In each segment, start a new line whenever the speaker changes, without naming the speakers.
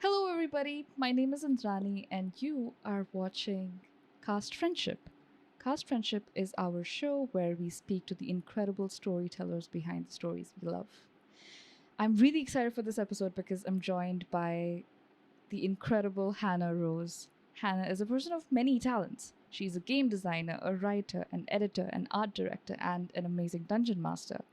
Hello, everybody. My name is Indrani, and you are watching Cast Friendship. Cast Friendship is our show where we speak to the incredible storytellers behind the stories we love. I'm really excited for this episode because I'm joined by the incredible Hannah Rose. Hannah is a person of many talents. She's a game designer, a writer, an editor, an art director, and an amazing dungeon master.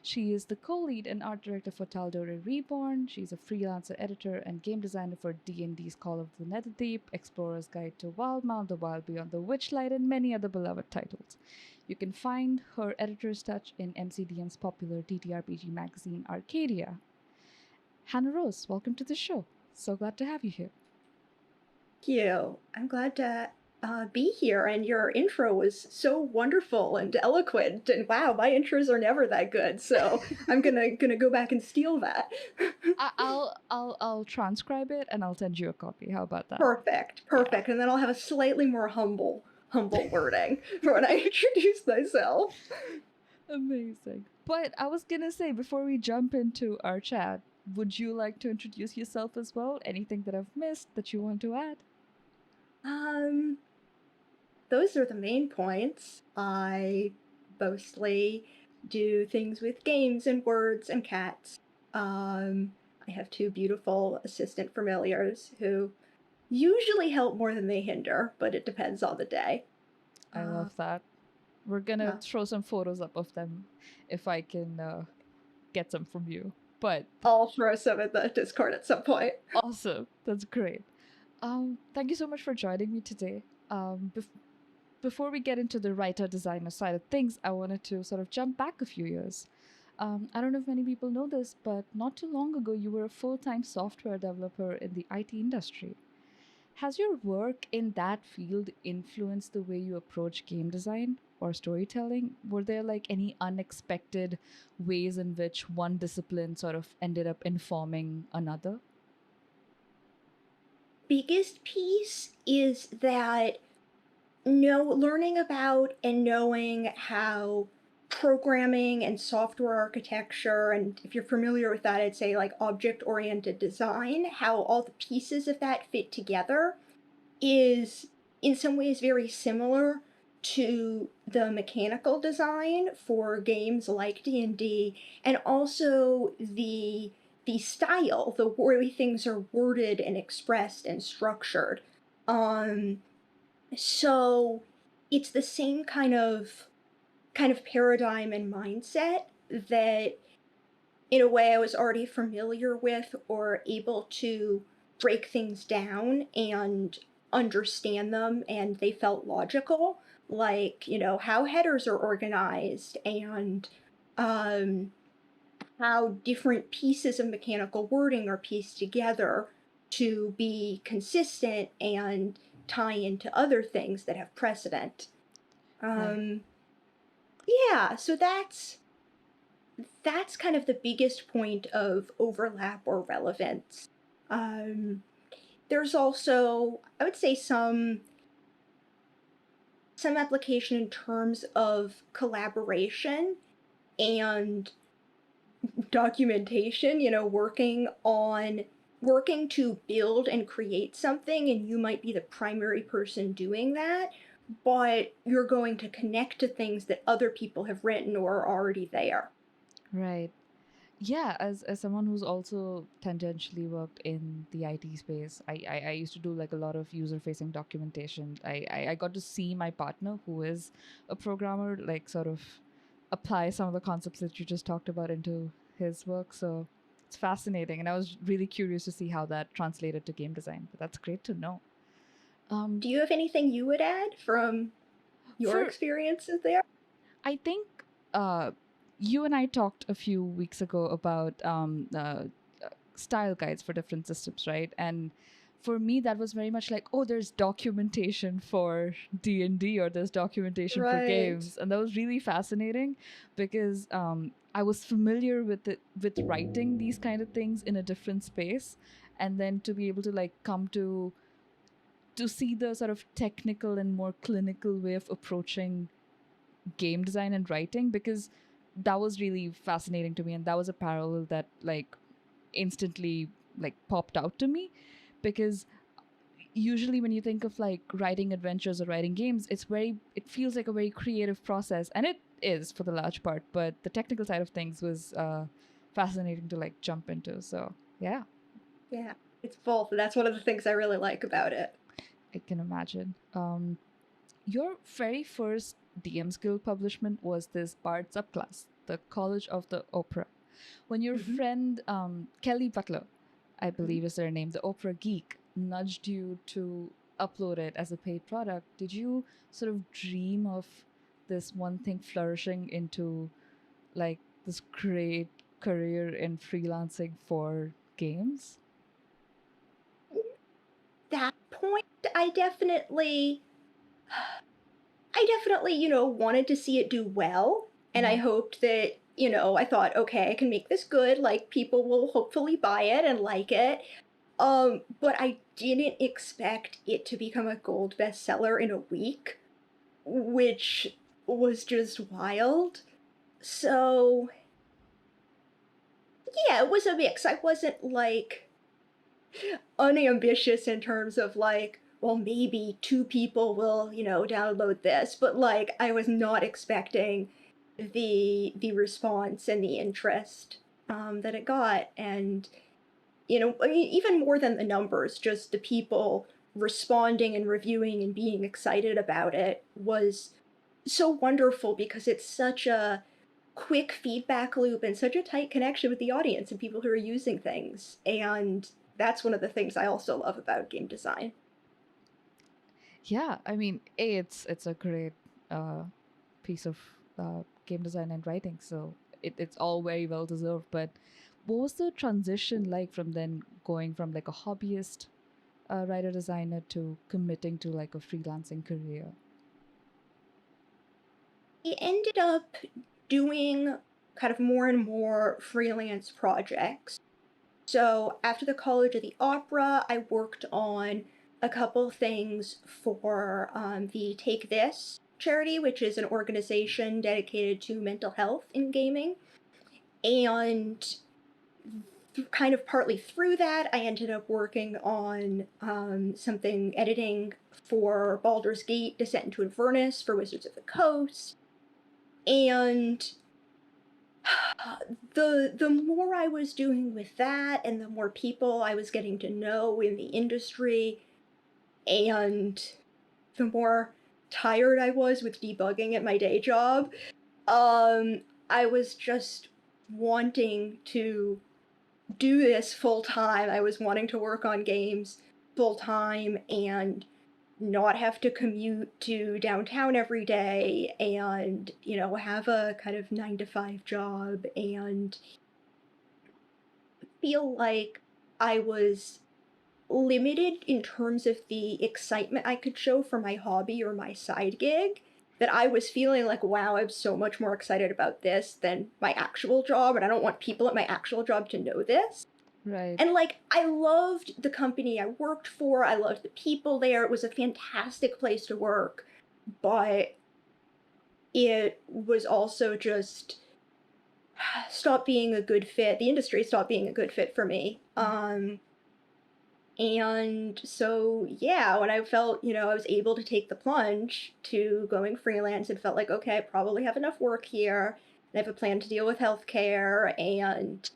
She is the co-lead and art director for Taldorei Reborn. She's a freelancer editor and game designer for D&D's Call of the Netherdeep, Explorer's Guide to Wildemount, The Wild Beyond the Witchlight, and many other beloved titles. You can find her editor's touch in MCDM's popular TTRPG magazine Arcadia. Hannah Rose, welcome to the show. So glad to have you here.
Thank you. I'm glad to be here, and your intro was so wonderful and eloquent. And wow, my intros are never that good, so I'm gonna go back and steal that.
I'll transcribe it and I'll send you a copy. How about that?
Perfect.
Yeah.
And then I'll have a slightly more humble wording for when I introduce myself.
Amazing. But I was gonna say, before we jump into our chat, would you like to introduce yourself as well? Anything that I've missed that you want to add?
Those are the main points. I mostly do things with games and words and cats. I have two beautiful assistant familiars who usually help more than they hinder, but it depends on the day.
I love that. We're gonna
Yeah.
throw some photos up of them if I can get some from you. But
I'll throw some in the Discord at some point.
awesome, that's great. Thank you so much for joining me today. Before we get into the writer designer side of things, I wanted to sort of jump back a few years. I don't know if many people know this, but not too long ago, you were a full time software developer in the IT industry. Has your work in that field influenced the way you approach game design or storytelling? Were there like any unexpected ways in which one discipline sort of ended up informing another?
Biggest piece is that learning about and knowing how programming and software architecture, and if you're familiar with that, I'd say like object-oriented design, how all the pieces of that fit together is in some ways very similar to the mechanical design for games like D&D, and also the style, the way things are worded and expressed and structured. Um, so it's the same kind of paradigm and mindset that in a way I was already familiar with or able to break things down and understand them, and they felt logical, like, how headers are organized and um, how different pieces of mechanical wording are pieced together to be consistent and tie into other things that have precedent.
Right.
Um, yeah, so that's kind of the biggest point of overlap or relevance. Um, there's also, I would say, some application in terms of collaboration and documentation, working to build and create something, and you might be the primary person doing that, but you're going to connect to things that other people have written or are already there.
Right. Yeah, as someone who's also tangentially worked in the IT space, I used to do like a lot of user facing documentation. I got to see my partner, who is a programmer, like sort of apply some of the concepts that you just talked about into his work. So it's fascinating, and I was really curious to see how that translated to game design. But that's great to know. Um,
Do you have anything you would add from your
for
experiences there?
I think uh, you and I talked a few weeks ago about style guides for different systems, right? And for me, that was very much like, oh, there's documentation for D&D, or there's documentation for
Right.
games, and that was really fascinating because I was familiar with with writing these kind of things in a different space, and then to be able to like come to see the sort of technical and more clinical way of approaching game design and writing, because that was really fascinating to me, and that was a parallel that like instantly like popped out to me, because usually when you think of like writing adventures or writing games, it feels like a very creative process, and it is for the large part, but the technical side of things was fascinating to like jump into. So yeah.
Yeah, it's both. That's one of the things I really like about it.
I can imagine. Your very first DM's Guild publishment was this Bard subclass, the College of the Opera. When your friend Kelly Butler, I believe is their name, the Opera Geek, nudged you to upload it as a paid product, did you sort of dream of this one thing flourishing into like this great career in freelancing for games?
That point, I definitely, wanted to see it do well. And I hoped that, I thought, okay, I can make this good. Like, people will hopefully buy it and like it. But I didn't expect it to become a gold bestseller in a week, which was just wild. So, yeah, it was a mix. I wasn't like unambitious in terms of like, well, maybe 2 people will, download this, but like I was not expecting the response and the interest that it got. And I mean, even more than the numbers, just the people responding and reviewing and being excited about it was so wonderful, because it's such a quick feedback loop and such a tight connection with the audience and people who are using things. And that's one of the things I also love about game design.
Yeah, I mean, it's a great uh, piece of game design and writing, so it's all very well deserved. But what was the transition like from then going from like a hobbyist writer designer to committing to like a freelancing career?
He ended up doing kind of more and more freelance projects. So after the College of the Opera, I worked on a couple things for the Take This charity, which is an organization dedicated to mental health in gaming. And kind of partly through that, I ended up working on something editing for Baldur's Gate Descent into Avernus for Wizards of the Coast. And the more I was doing with that, and the more people I was getting to know in the industry, and the more tired I was with debugging at my day job, I was just wanting to do this full time. I was wanting to work on games full time and not have to commute to downtown every day, and have a kind of 9 to 5 job and feel like I was limited in terms of the excitement I could show for my hobby or my side gig. That I was feeling like, wow, I'm so much more excited about this than my actual job, and I don't want people at my actual job to know this.
Right.
And like, I loved the company I worked for, I loved the people there, it was a fantastic place to work, but it was also just stopped being a good fit. The industry stopped being a good fit for me. And so, yeah, when I felt, I was able to take the plunge to going freelance, and felt like, okay, I probably have enough work here, and I have a plan to deal with healthcare, and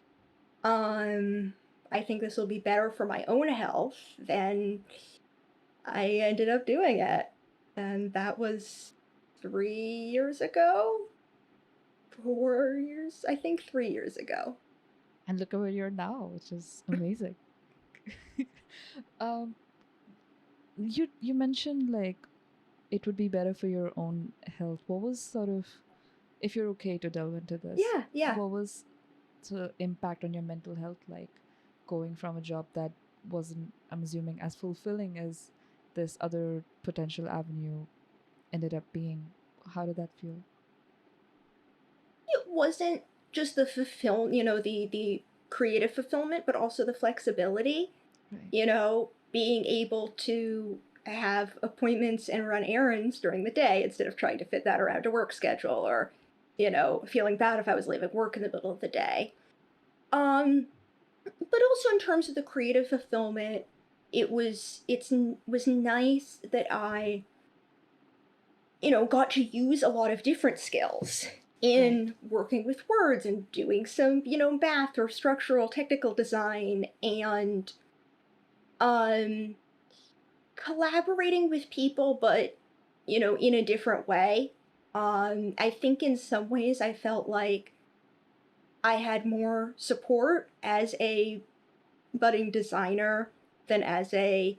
I think this will be better for my own health, then I ended up doing it. And that was 3 years ago? 4 years? I think 3 years ago.
And look at where you're now, which is amazing. um, you mentioned like it would be better for your own health. What was sort of, if you're okay to delve into this,
Yeah, yeah.
what was the impact on your mental health like going from a job that wasn't, I'm assuming, as fulfilling as this other potential avenue ended up being? How did that feel?
It wasn't just the the creative fulfillment, but also the flexibility.
Right.
Being able to have appointments and run errands during the day instead of trying to fit that around a work schedule, or feeling bad if I was leaving work in the middle of the day. Um But also in terms of the creative fulfillment, was nice that I, got to use a lot of different skills
Right.
in working with words and doing some, math or structural technical design and um collaborating with people, but in a different way. I think in some ways I felt like I had more support as a budding designer than as a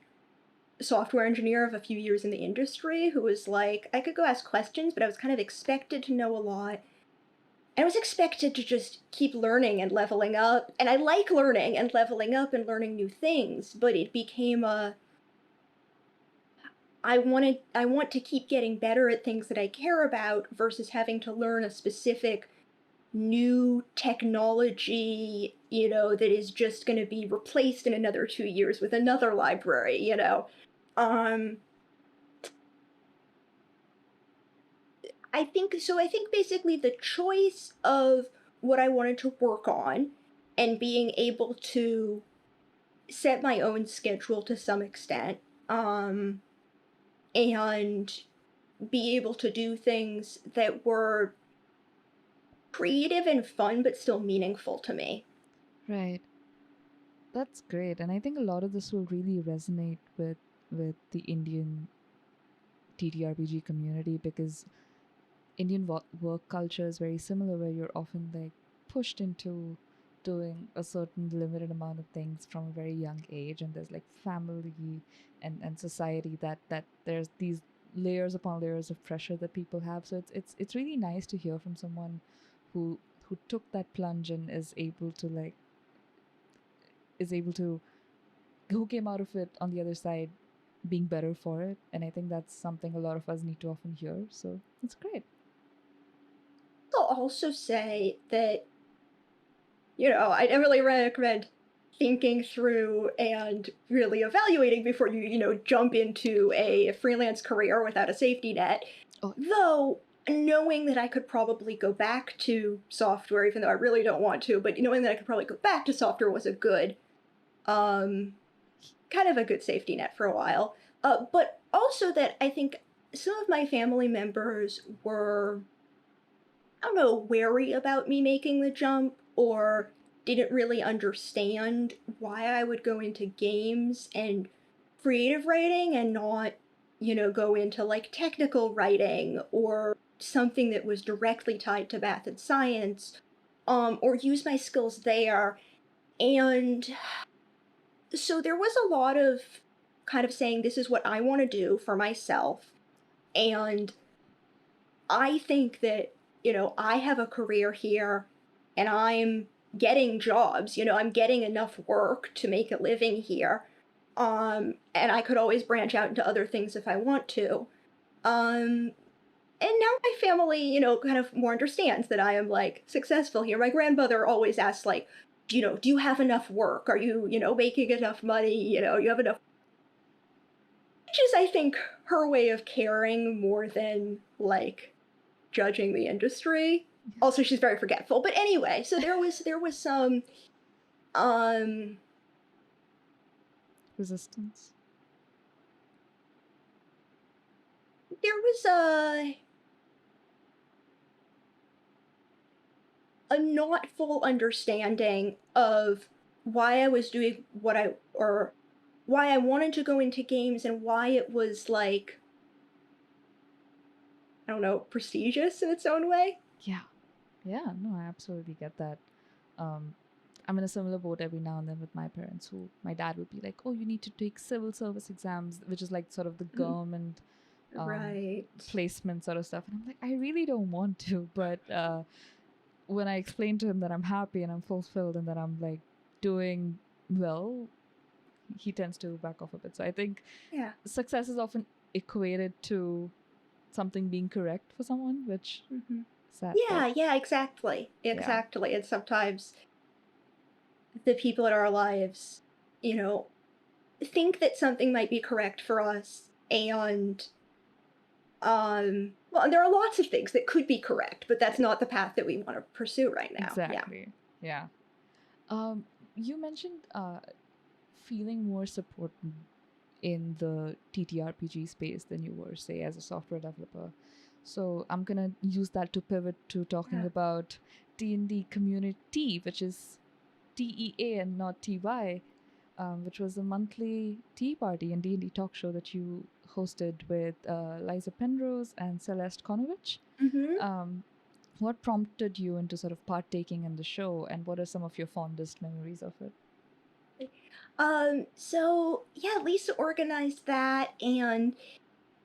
software engineer of a few years in the industry who was like, I could go ask questions, but I was kind of expected to know a lot. I was expected to just keep learning and leveling up. And I like learning and leveling up and learning new things, but it became a I want to keep getting better at things that I care about versus having to learn a specific new technology, that is just going to be replaced in another 2 years with another library. Um I think basically the choice of what I wanted to work on and being able to set my own schedule to some extent, and be able to do things that were creative and fun but still meaningful to me.
Right. That's great. And I think a lot of this will really resonate with the Indian TTRPG community because Indian work culture is very similar, where you're often like pushed into doing a certain limited amount of things from a very young age, and there's like family and society that there's these layers upon layers of pressure that people have. So it's really nice to hear from someone who took that plunge and is able to who came out of it on the other side being better for it. And I think that's something a lot of us need to often hear. So it's great.
I'll also say that, I really recommend thinking through and really evaluating before you, jump into a freelance career without a safety net.
Oh,
Though, knowing that I could probably go back to software, even though I really don't want to, but knowing that I could probably go back to software was a good, um, kind of a good safety net for a while. But also that I think some of my family members were, I don't know, wary about me making the jump or didn't really understand why I would go into games and creative writing and not, go into like technical writing or something that was directly tied to math and science, or use my skills there. And so there was a lot of kind of saying, this is what I want to do for myself. And I think that, I have a career here and I'm getting jobs, I'm getting enough work to make a living here. And I could always branch out into other things if I want to. Um, and now my family, kind of more understands that I am like successful here. My grandmother always asks, like, do you have enough work? Are you, making enough money? You have enough, which is, I think, her way of caring more than like judging the industry. Also, she's very forgetful. But anyway, so there was some um
resistance.
there was a not full understanding of why I was doing what I or why I wanted to go into games and why it was like, I don't know, prestigious in its own way.
Yeah. Yeah, no, I absolutely get that. Um, I'm in a similar boat every now and then with my parents, who my dad would be like, "Oh, you need to take civil service exams," which is like sort of the
Mhm.
government
Right.
placement sort of stuff. And I'm like, I really don't want to. But when I explain to him that I'm happy and I'm fulfilled and that I'm like doing well, he tends to back off a bit. So I think
Yeah.
success is often equated to something being correct for someone, which
Hmm.
is sad, but
Yeah, yeah, exactly.
yeah,
Exactly. And sometimes the people in our lives, you know, think that something might be correct for us and well, and there are lots of things that could be correct, but that's not the path that we want to pursue right now. Yeah.
exactly. Yeah. Um, you mentioned feeling more support in the TTRPG space than you were, say, as a software developer. So I'm gonna use that to pivot to talking
Yeah.
about D&D community, which is TEA and not TY, which was a monthly tea party and D&D talk show that you hosted with Liza Penrose and Celeste Konovich.
Mm-hmm.
What prompted you into sort of partaking in the show, and what are some of your fondest memories of it?
So yeah, Lisa organized that, and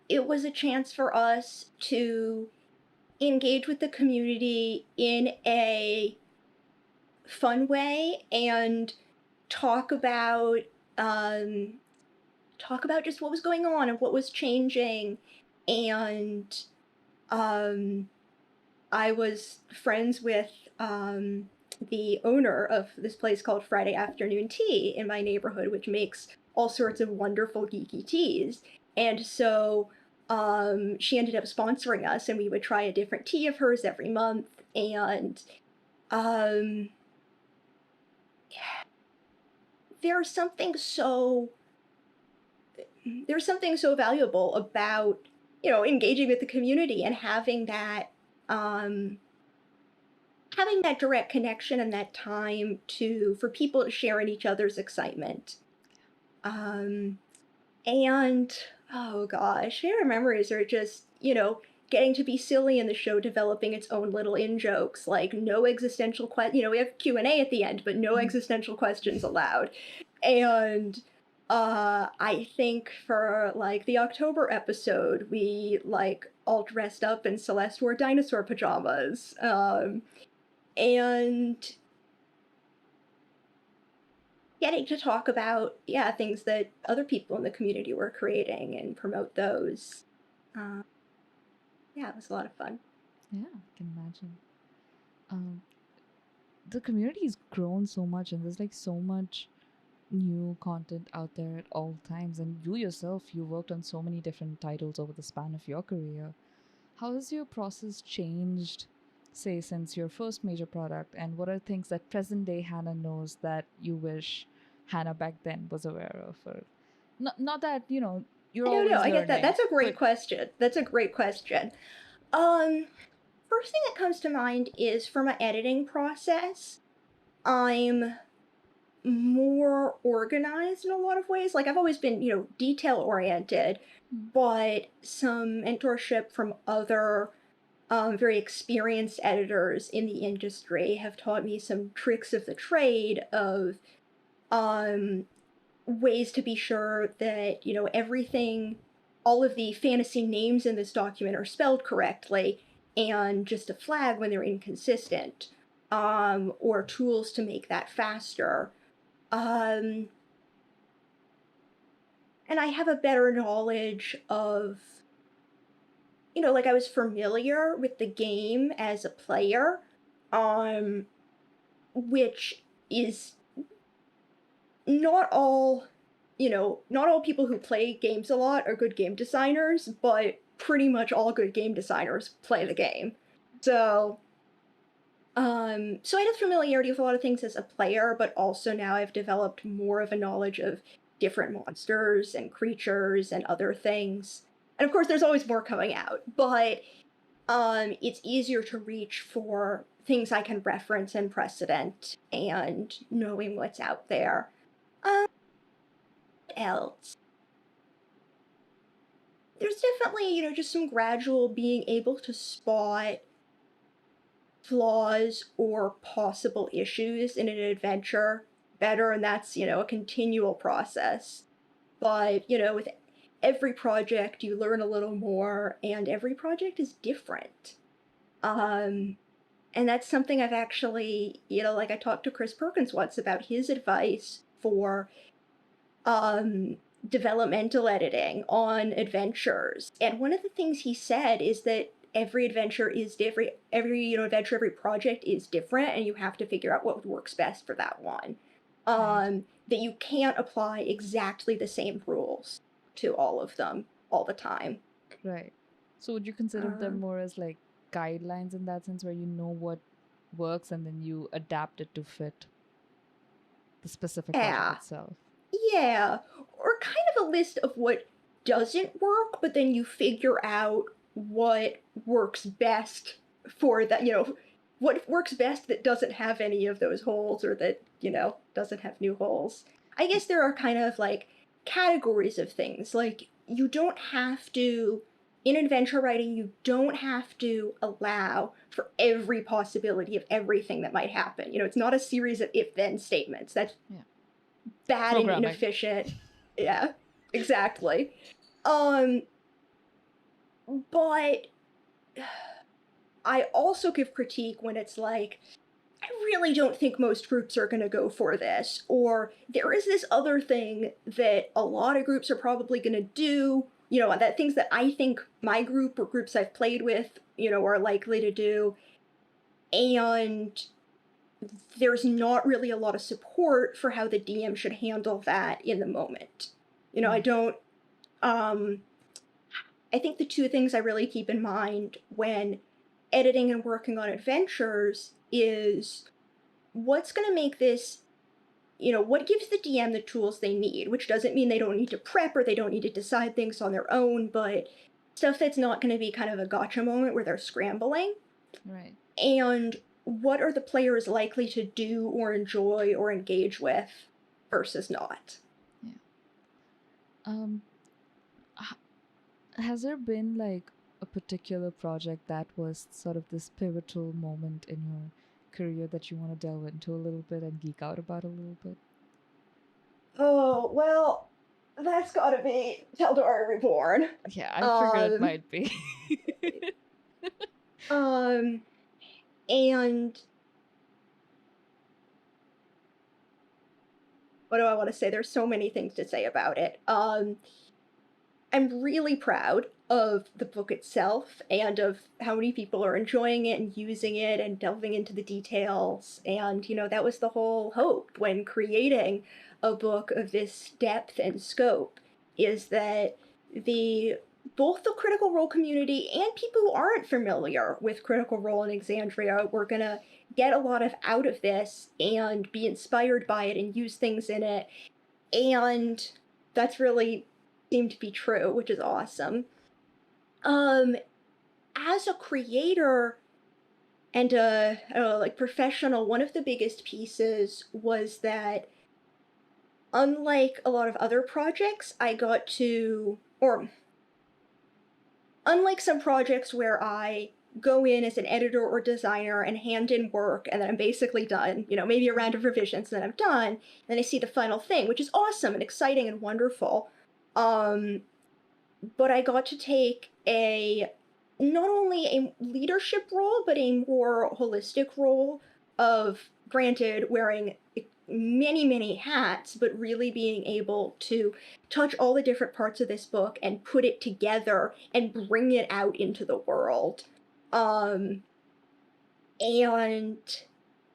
it was a chance for us to engage with the community in a fun way and talk about um, talk about just what was going on and what was changing. And I was friends with the owner of this place called Friday Afternoon Tea in my neighborhood, which makes all sorts of wonderful geeky teas. And so she ended up sponsoring us, and we would try a different tea of hers every month. And um, there's something so valuable about engaging with the community and having that direct connection and that time for people to share in each other's excitement. Um, and oh gosh, favorite memories are just, getting to be silly in the show, developing its own little in jokes, like no existential we have Q&A at the end, but no existential questions allowed. And I think for like the October episode, we like all dressed up in Celeste wore dinosaur pajamas. And getting to talk about things that other people in the community were creating and promote those. Yeah, it was a lot of fun.
Yeah, I can imagine. Um, the community's grown so much, and there's like so much new content out there at all times. And you yourself, you worked on so many different titles over the span of your career. How has your process changed, say, since your first major product? And what are things that present day Hannah knows that you wish Hannah back then was aware of? Or not that, you're
I don't know.
always
I get that.
learning,
That's a
but
great question. That's a great question. Um, First thing that comes to mind is for my editing process, I'm more organized in a lot of ways. Like I've always been, detail oriented, but some mentorship from other very experienced editors in the industry have taught me some tricks of the trade of um, ways to be sure that, everything, all of the fantasy names in this document are spelled correctly, and just a flag when they're inconsistent, or tools to make that faster. And I have a better knowledge of, like I was familiar with the game as a player, um, which is not all, not all people who play games a lot are good game designers, but pretty much all good game designers play the game. So, so I had familiarity with a lot of things as a player, but also now I've developed more of a knowledge of different monsters and creatures and other things. And of course, there's always more coming out, but it's easier to reach for things I can reference and precedent and knowing what's out there. What else? There's definitely, just some gradual being able to spot flaws or possible issues in an adventure better, and that's, a continual process. But, with every project, you learn a little more, and every project is different. And that's something I've actually, like I talked to Chris Perkins once about his advice for developmental editing on adventures. And one of the things he said is that every adventure is different. Every adventure, every project is different, and you have to figure out what works best for that one.
right.
That you can't apply exactly the same rules to all of them all the time.
Right. So would you consider them
Um,
more as like guidelines in that sense, where you know what works and then you adapt it to fit the specific project
Yeah.
itself.
Yeah. Or kind of a list of what doesn't work, but then you figure out what works best for that, what works best that doesn't have any of those holes or that, doesn't have new holes. I guess there are kind of like categories of things. Like, you don't have to, in adventure writing, you don't have to allow for every possibility of everything that might happen. It's not a series of if-then statements. That's bad and inefficient. Yeah, exactly. But I also give critique when it's like, I really don't think most groups are going to go for this, or there is this other thing that a lot of groups are probably going to do, that things that I think my group or groups I've played with, are likely to do, and there's not really a lot of support for how the DM should handle that in the moment. I don't, I think the two things I really keep in mind when editing and working on adventures is what's going to make this, what gives the DM the tools they need, which doesn't mean they don't need to prep or they don't need to decide things on their own, but stuff that's not going to be kind of a gotcha moment where they're scrambling.
Right.
And what are the players likely to do or enjoy or engage with versus not?
Yeah. Has there been like a particular project that was sort of this pivotal moment in your career that you want to delve into a little bit and geek out about a little bit?
Oh, well, that's gotta be Taldorei Reborn.
Yeah, I figured it might be.
And what do I want to say? There's so many things to say about it. I'm really proud of the book itself and of how many people are enjoying it and using it and delving into the details. And, that was the whole hope when creating a book of this depth and scope, is that both the Critical Role community and people who aren't familiar with Critical Role in Exandria were going to get a lot out of this and be inspired by it and use things in it. And that's really seemed to be true, which is awesome. As a creator and a professional, one of the biggest pieces was that unlike a lot of other projects, unlike some projects where I go in as an editor or designer and hand in work and then I'm basically done, maybe a round of revisions and then I'm done, and then I see the final thing, which is awesome and exciting and wonderful. But I got to take not only a leadership role, but a more holistic role of, granted, wearing many, many hats, but really being able to touch all the different parts of this book and put it together and bring it out into the world. And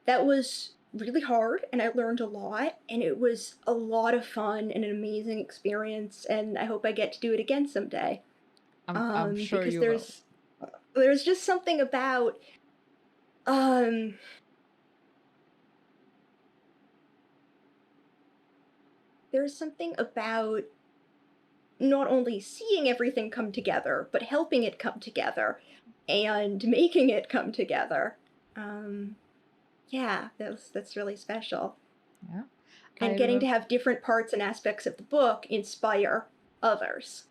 that was really hard, and I learned a lot, and it was a lot of fun and an amazing experience, and I hope I get to do it again someday.
I'm sure
because
you
there's just something about there's something about not only seeing everything come together, but helping it come together and making it come together. Yeah, that's really special.
Yeah.
And getting to have different parts and aspects of the book inspire others.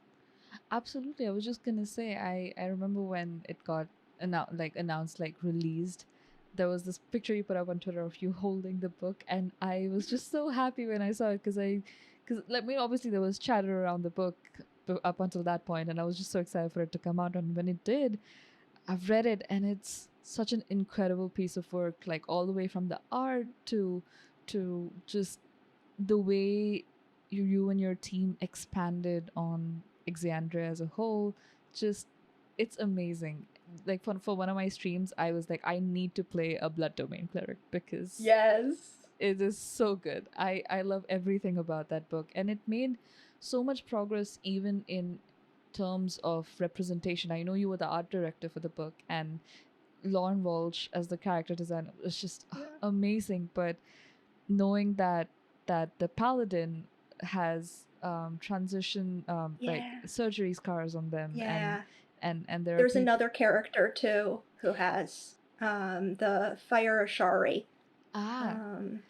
Absolutely. I was just gonna say, I remember when it got announced, released, there was this picture you put up on Twitter of you holding the book, and I was just so happy when I saw it because obviously there was chatter around the book up until that point, and I was just so excited for it to come out. And when it did, I've read it, and it's such an incredible piece of work, like all the way from the art to just the way you and your team expanded on Exandria as a whole. Just, it's amazing. Like for one of my streams, I was like, I need to play a Blood Domain cleric because
yes,
it is so good. I love everything about that book, and it made so much progress even in terms of representation. I know you were the art director for the book, and Lauren Walsh as the character designer was just amazing. But knowing that that the paladin has transition like
Yeah.
surgery scars on them,
Yeah.
and there are
There's
people.
another character too who has the Fire Ashari.
Ah, it,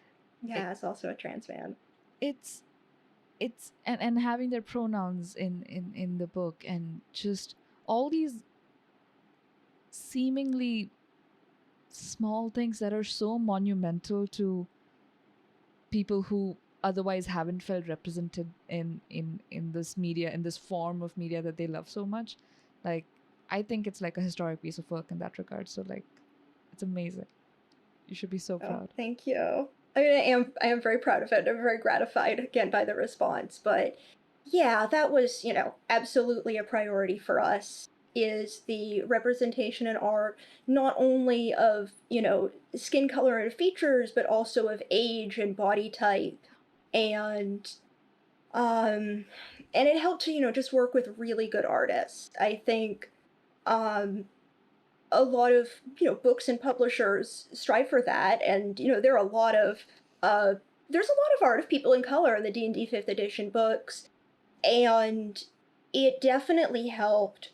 Yeah, is also a trans man.
it's and having their pronouns in the book, and just all these seemingly small things that are so monumental to people who otherwise haven't felt represented in this media, in this form of media that they love so much. Like, I think it's like a historic piece of work in that regard. So like, it's amazing. You should be so
Oh,
proud.
thank you. I mean, I am very proud of it. I'm very gratified again by the response. But yeah, that was, absolutely a priority for us, is the representation in art, not only of, skin color and features, but also of age and body type. And and it helped to, just work with really good artists. I think um a lot of books and publishers strive for that, and there are a lot of uh there's a lot of art of people in color in the D&D 5th edition books, and it definitely helped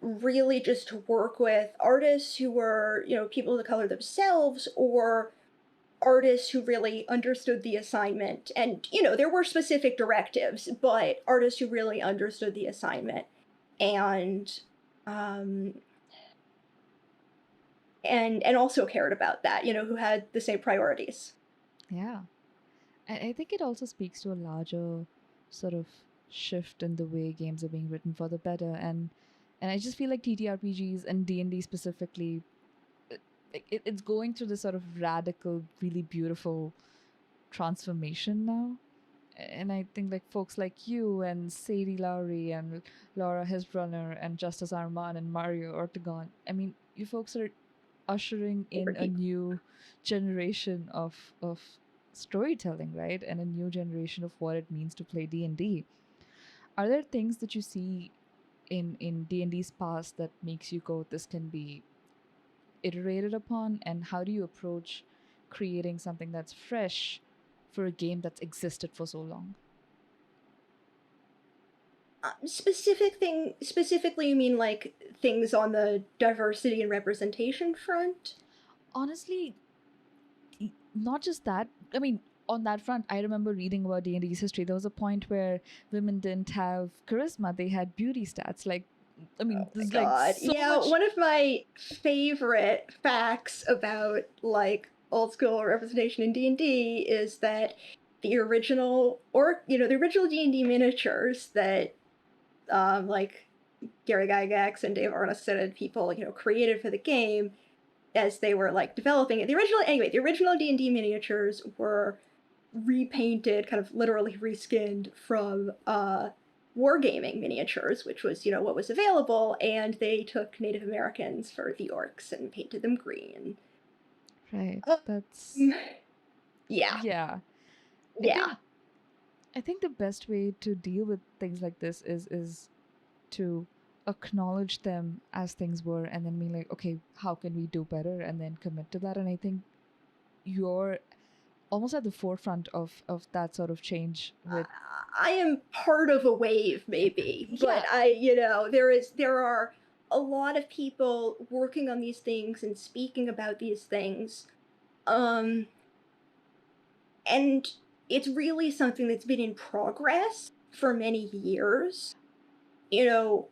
really just to work with artists who were people of color themselves, or artists who really understood the assignment. And there were specific directives, but artists who really understood the assignment, and um and also cared about that, who had the same priorities.
Yeah. I think it also speaks to a larger sort of shift in the way games are being written for the better, and I just feel like TTRPGs and D&D specifically, it's going through this sort of radical, really beautiful transformation now. And I think like folks like you and Sadie Lowry and Laura Hesbrunner and Justice Arman and Mario Ortegon, I mean, you folks are ushering in
Favorite
a
people.
new generation of storytelling, right? And a new generation of what it means to play D&D. Are there things that you see in D&D's past that makes you go, this can be iterated upon? And how do you approach creating something that's fresh for a game that's existed for so long?
Specifically, you mean like things on the diversity and representation front?
Honestly, not just that. I mean, on that front, I remember reading about D&D's history. There was a point where women didn't have charisma; they had beauty stats. Like, I mean,
Oh my
there's like
god.
so
Yeah,
much.
one of my favorite facts about like old school representation in D&D is that the original, or the original D&D miniatures that like Gary Gygax and Dave Arneson and people created for the game as they were like developing it. The original D&D miniatures were repainted, kind of literally reskinned from wargaming miniatures, which was what was available, and they took Native Americans for the orcs and painted them green.
Right.
Um,
That's
yeah,
yeah. I
yeah.
think I think the best way to deal with things like this is to acknowledge them as things were, and then be like, okay, how can we do better, and then commit to that. And I think you're almost at the forefront of that sort of change with.
I am part of a wave, maybe, but
Yeah.
there are a lot of people working on these things and speaking about these things. Um, and it's really something that's been in progress for many years. You know,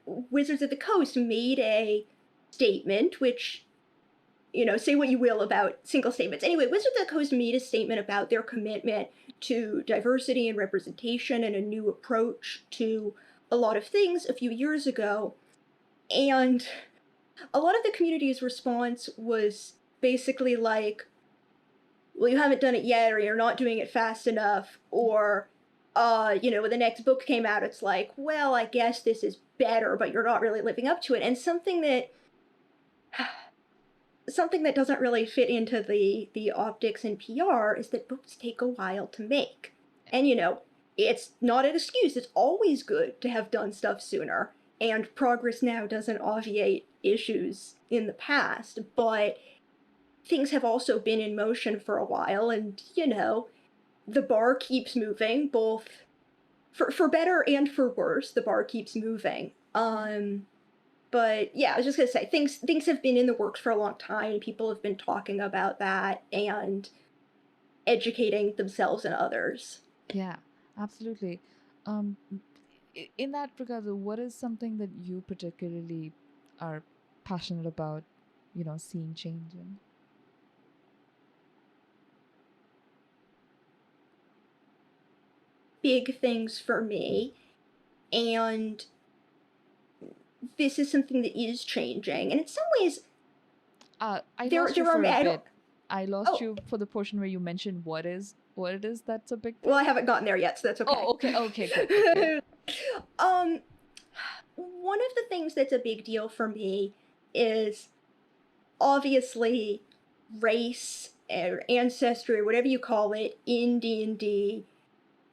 Wizards of the Coast made a statement, which, say what you will about single statements. Anyway, Wizards of the Coast made a statement about their commitment to diversity and representation and a new approach to a lot of things a few years ago. And a lot of the community's response was basically like, well, you haven't done it yet, or you're not doing it fast enough, or when the next book came out, it's like, well, I guess this is better, but you're not really living up to it. And something that doesn't really fit into the optics and PR is that books take a while to make. And it's not an excuse. It's always good to have done stuff sooner. And progress now doesn't obviate issues in the past, but things have also been in motion for a while, and the bar keeps moving, both for better and for worse. The bar keeps moving. But yeah, I was just gonna say things have been in the works for a long time. People have been talking about that and educating themselves and others.
Yeah, absolutely. Um, in that regard, though, what is something that you particularly are passionate about, seeing change in?
Big things for me, and this is something that is changing. And in some ways,
I
there
lost you
there are
for a
I don't.
bit. I lost
Oh,
you for the portion where you mentioned what it is that's a big
well,
thing.
I haven't gotten there yet, so that's okay.
Oh, okay, okay, good, good, good.
um, One of the things that's a big deal for me is obviously race or ancestry, whatever you call it, in D&D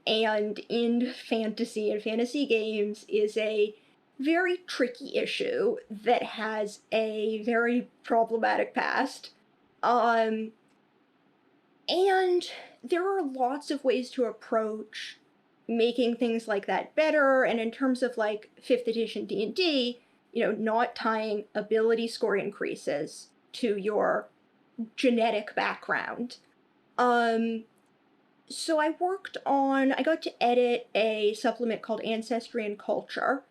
and in fantasy and fantasy games is a very tricky issue that has a very problematic past. Um, and there are lots of ways to approach making things like that better. And in terms of like 5th edition D&D, not tying ability score increases to your genetic background. So I got to edit a supplement called Ancestry and Culture,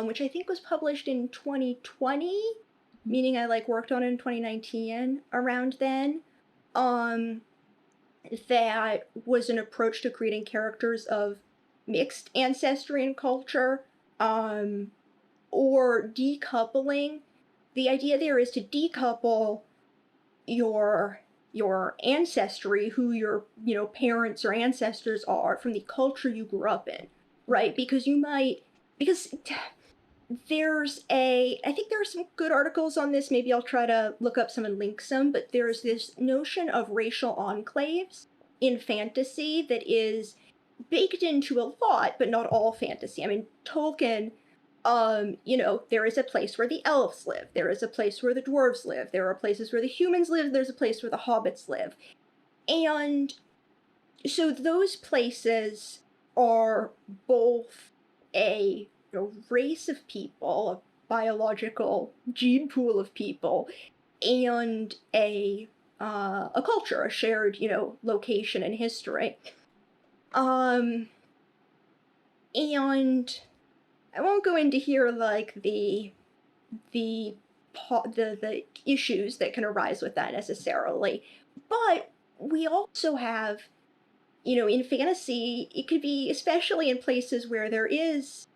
which I think was published in 2020,
Mhm.
meaning I worked on it in 2019 around then. Um, that was an approach to creating characters of mixed ancestry and culture, or decoupling. The idea there is to decouple your ancestry, who your parents or ancestors are, from the culture you grew up in, right? Because I think there are some good articles on this. Maybe I'll try to look up some and link some, but there's this notion of racial enclaves in fantasy that is baked into a lot, but not all fantasy. I mean, Tolkien, there is a place where the elves live, there is a place where the dwarves live, there are places where the humans live, there's a place where the hobbits live. And so those places are both a race of people, a biological gene pool of people, and a culture, a shared location and history. And I won't go into here the the issues that can arise with that necessarily, but we also have, in fantasy, it could be, especially in places where there is,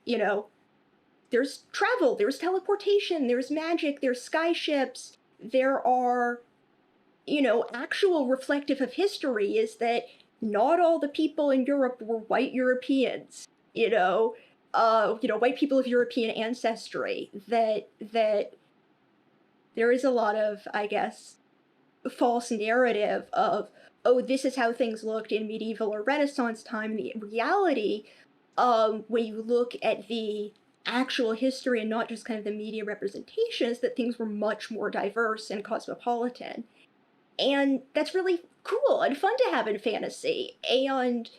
there's travel, there's teleportation, there's magic, there's skyships, there are, actual reflective of history is that not all the people in Europe were white Europeans, white people of European ancestry, that there is a lot of, I guess, false narrative of, oh, this is how things looked in medieval or Renaissance time. And the reality, when you look at the actual history and not just kind of the media representations, that things were much more diverse and cosmopolitan. And that's really cool and fun to have in fantasy. And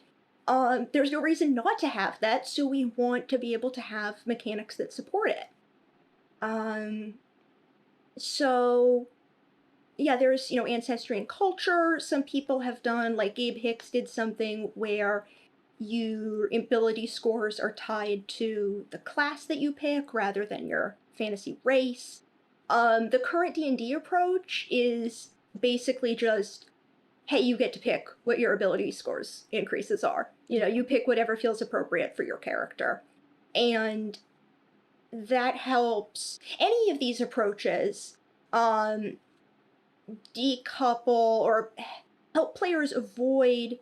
there's no reason not to have that, so we want to be able to have mechanics that support it. So yeah, there's, ancestry and culture. Some people have done, like Gabe Hicks did something where your ability scores are tied to the class that you pick rather than your fantasy race. The current D&D approach is basically just, hey, you get to pick what your ability scores increases are. You pick whatever feels appropriate for your character. And that helps any of these approaches decouple or help players avoid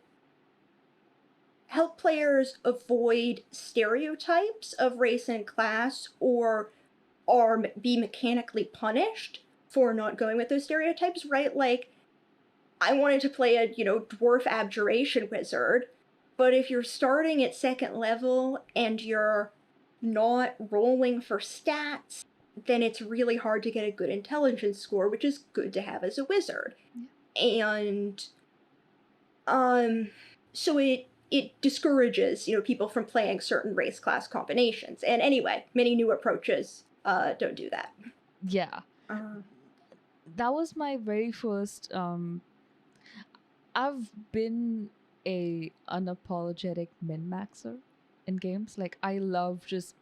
stereotypes of race and class, or be mechanically punished for not going with those stereotypes, right? Like, I wanted to play a dwarf abjuration wizard, but if you're starting at 2nd level and you're not rolling for stats, then it's really hard to get a good intelligence score, which is good to have as a wizard.
Yeah.
And so it discourages, people from playing certain race class combinations. And anyway, many new approaches don't do that.
Yeah. That was my very first. I've been a unapologetic min-maxer in games. Like, I love just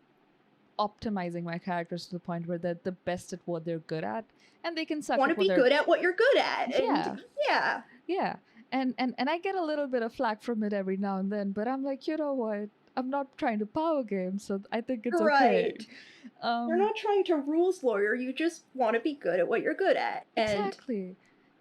optimizing my characters to the point where they're the best at what they're good at, and they can suck
Want
at
to
what
be
they're
good at what you're good at.
yeah.
And yeah.
Yeah. And I get a little bit of flack from it every now and then, but I'm like, you know what? I'm not trying to power game, so I think it's okay.
Right. You're not trying to rules lawyer, you just want to be good at what you're good at. And
exactly.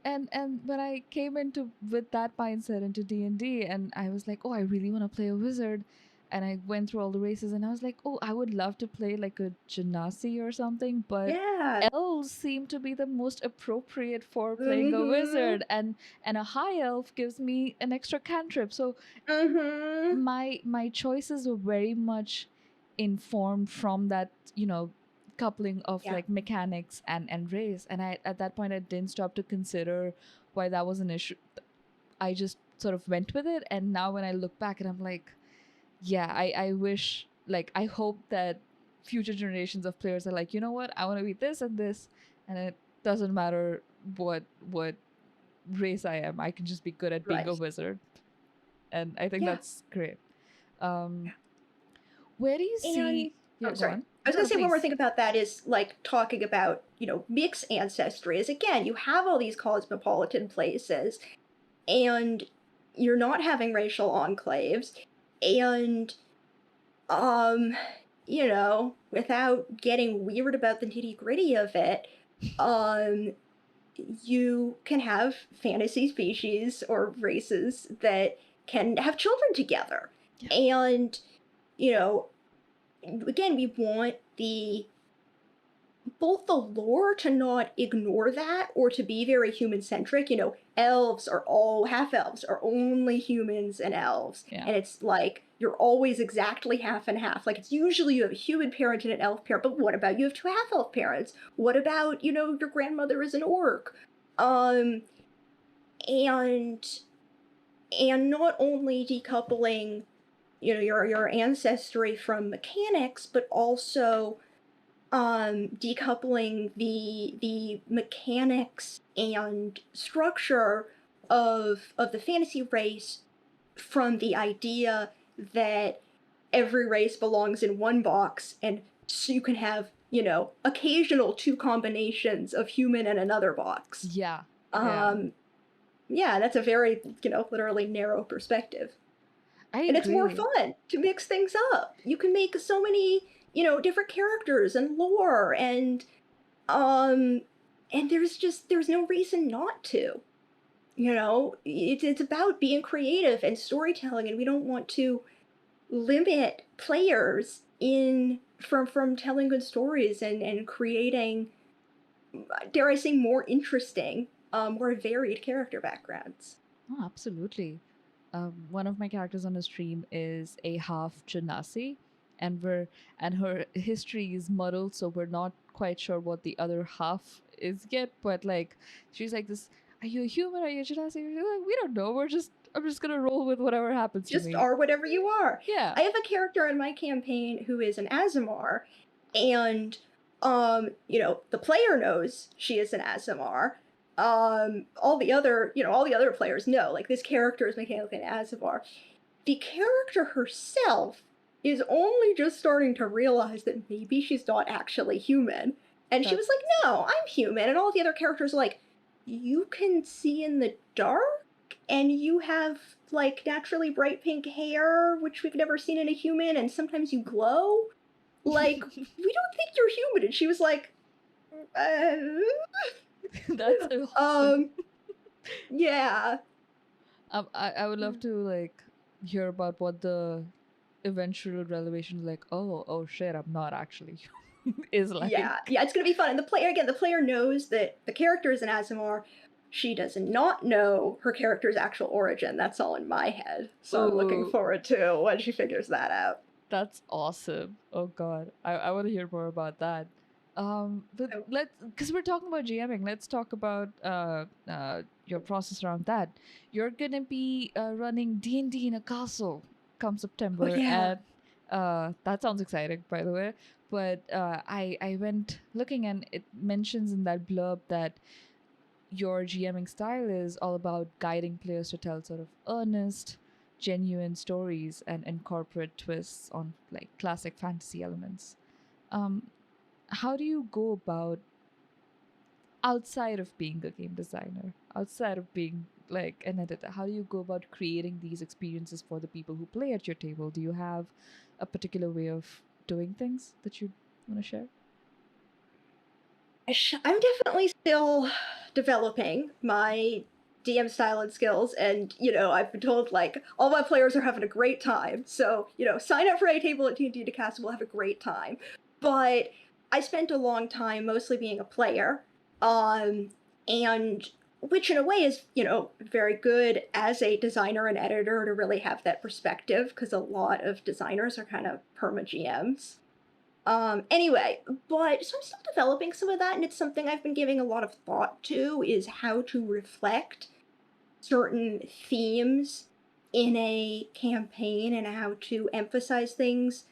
And when I came into with that mindset into D&D, and I was like, oh, I really want to play a wizard, and I went through all the races, and I was like, oh, I would love to play like a genasi or something, but
yeah.
elves seem to be the most appropriate for playing a wizard, and a high elf gives me an extra cantrip. So my choices were very much informed from that, coupling of
Yeah.
like mechanics and race. And I, at that point, I didn't stop to consider why that was an issue. I just sort of went with it, and now when I look back, and I'm like, yeah, I wish, like, I hope that future generations of players are like, you know what, I want to be this and this, and it doesn't matter what race I am, I can just be good at being a wizard. And I think that's great. Where do you see?
Yeah,
I'm
sorry. I was going to say one more thing about that is like talking about, mixed ancestry is, again, you have all these cosmopolitan places and you're not having racial enclaves, and without getting weird about the nitty-gritty of it, you can have fantasy species or races that can have children together. Yeah. And, again, we want both the lore to not ignore that or to be very human-centric. Elves are all half-elves are only humans and elves. Yeah. And it's like you're always exactly half and half. Like, it's usually you have a human parent and an elf parent, but what about you have two half-elf parents? What about, your grandmother is an orc? And not only decoupling, your ancestry from mechanics, but also decoupling the mechanics and structure of the fantasy race from the idea that every race belongs in one box, and so you can have, occasional two combinations of human and another box.
Yeah.
Yeah, that's a very, literally narrow perspective. And it's more fun to mix things up. You can make so many, different characters and lore, and there's no reason not to. It's about being creative and storytelling, and we don't want to limit players from telling good stories and creating, dare I say, more interesting, more varied character backgrounds.
Oh, absolutely. One of my characters on the stream is a half genasi, and her history is muddled, so we're not quite sure what the other half is yet. But like, she's like this: "Are you a human? Are you a genasi?" Like, we don't know. I'm just gonna roll with whatever happens to me.
Just are whatever you are.
Yeah.
I have a character in my campaign who is an Aasimar, and the player knows she is an Aasimar. All the other players know, like, this character is mechanically an Aasimar. The character herself is only just starting to realize that maybe she's not actually human. And she was like, no, I'm human. And all the other characters are like, you can see in the dark, and you have, like, naturally bright pink hair, which we've never seen in a human, and sometimes you glow. Like, we don't think you're human. And she was like,
That's awesome.
Yeah.
I would love to, like, hear about what the eventual revelation, like, oh shit, I'm not actually is like.
Yeah, it's gonna be fun. And the player knows that the character is an Aasimar. She does not know her character's actual origin. That's all in my head. So I'm looking forward to when she figures that out.
That's awesome. Oh god, I want to hear more about that. But
So,
because we're talking about GMing, let's talk about your process around that. You're gonna be running D&D in a castle come
oh
September,
yeah.
and that sounds exciting, by the way. But I went looking, and it mentions in that blurb that your GMing style is all about guiding players to tell sort of earnest, genuine stories and incorporate twists on like classic fantasy elements. Um, how do you go about outside of being a game designer, outside of being like an editor? How do you go about creating these experiences for the people who play at your table? Do you have a particular way of doing things that you want to share?
I'm definitely still developing my DM style and skills, and I've been told like all my players are having a great time. So sign up for a table at D&D to cast. We'll have a great time. But I spent a long time mostly being a player, and which in a way is very good as a designer and editor to really have that perspective, because a lot of designers are kind of perma GMs. Anyway, but so I'm still developing some of that, and it's something I've been giving a lot of thought to, is how to reflect certain themes in a campaign and how to emphasize things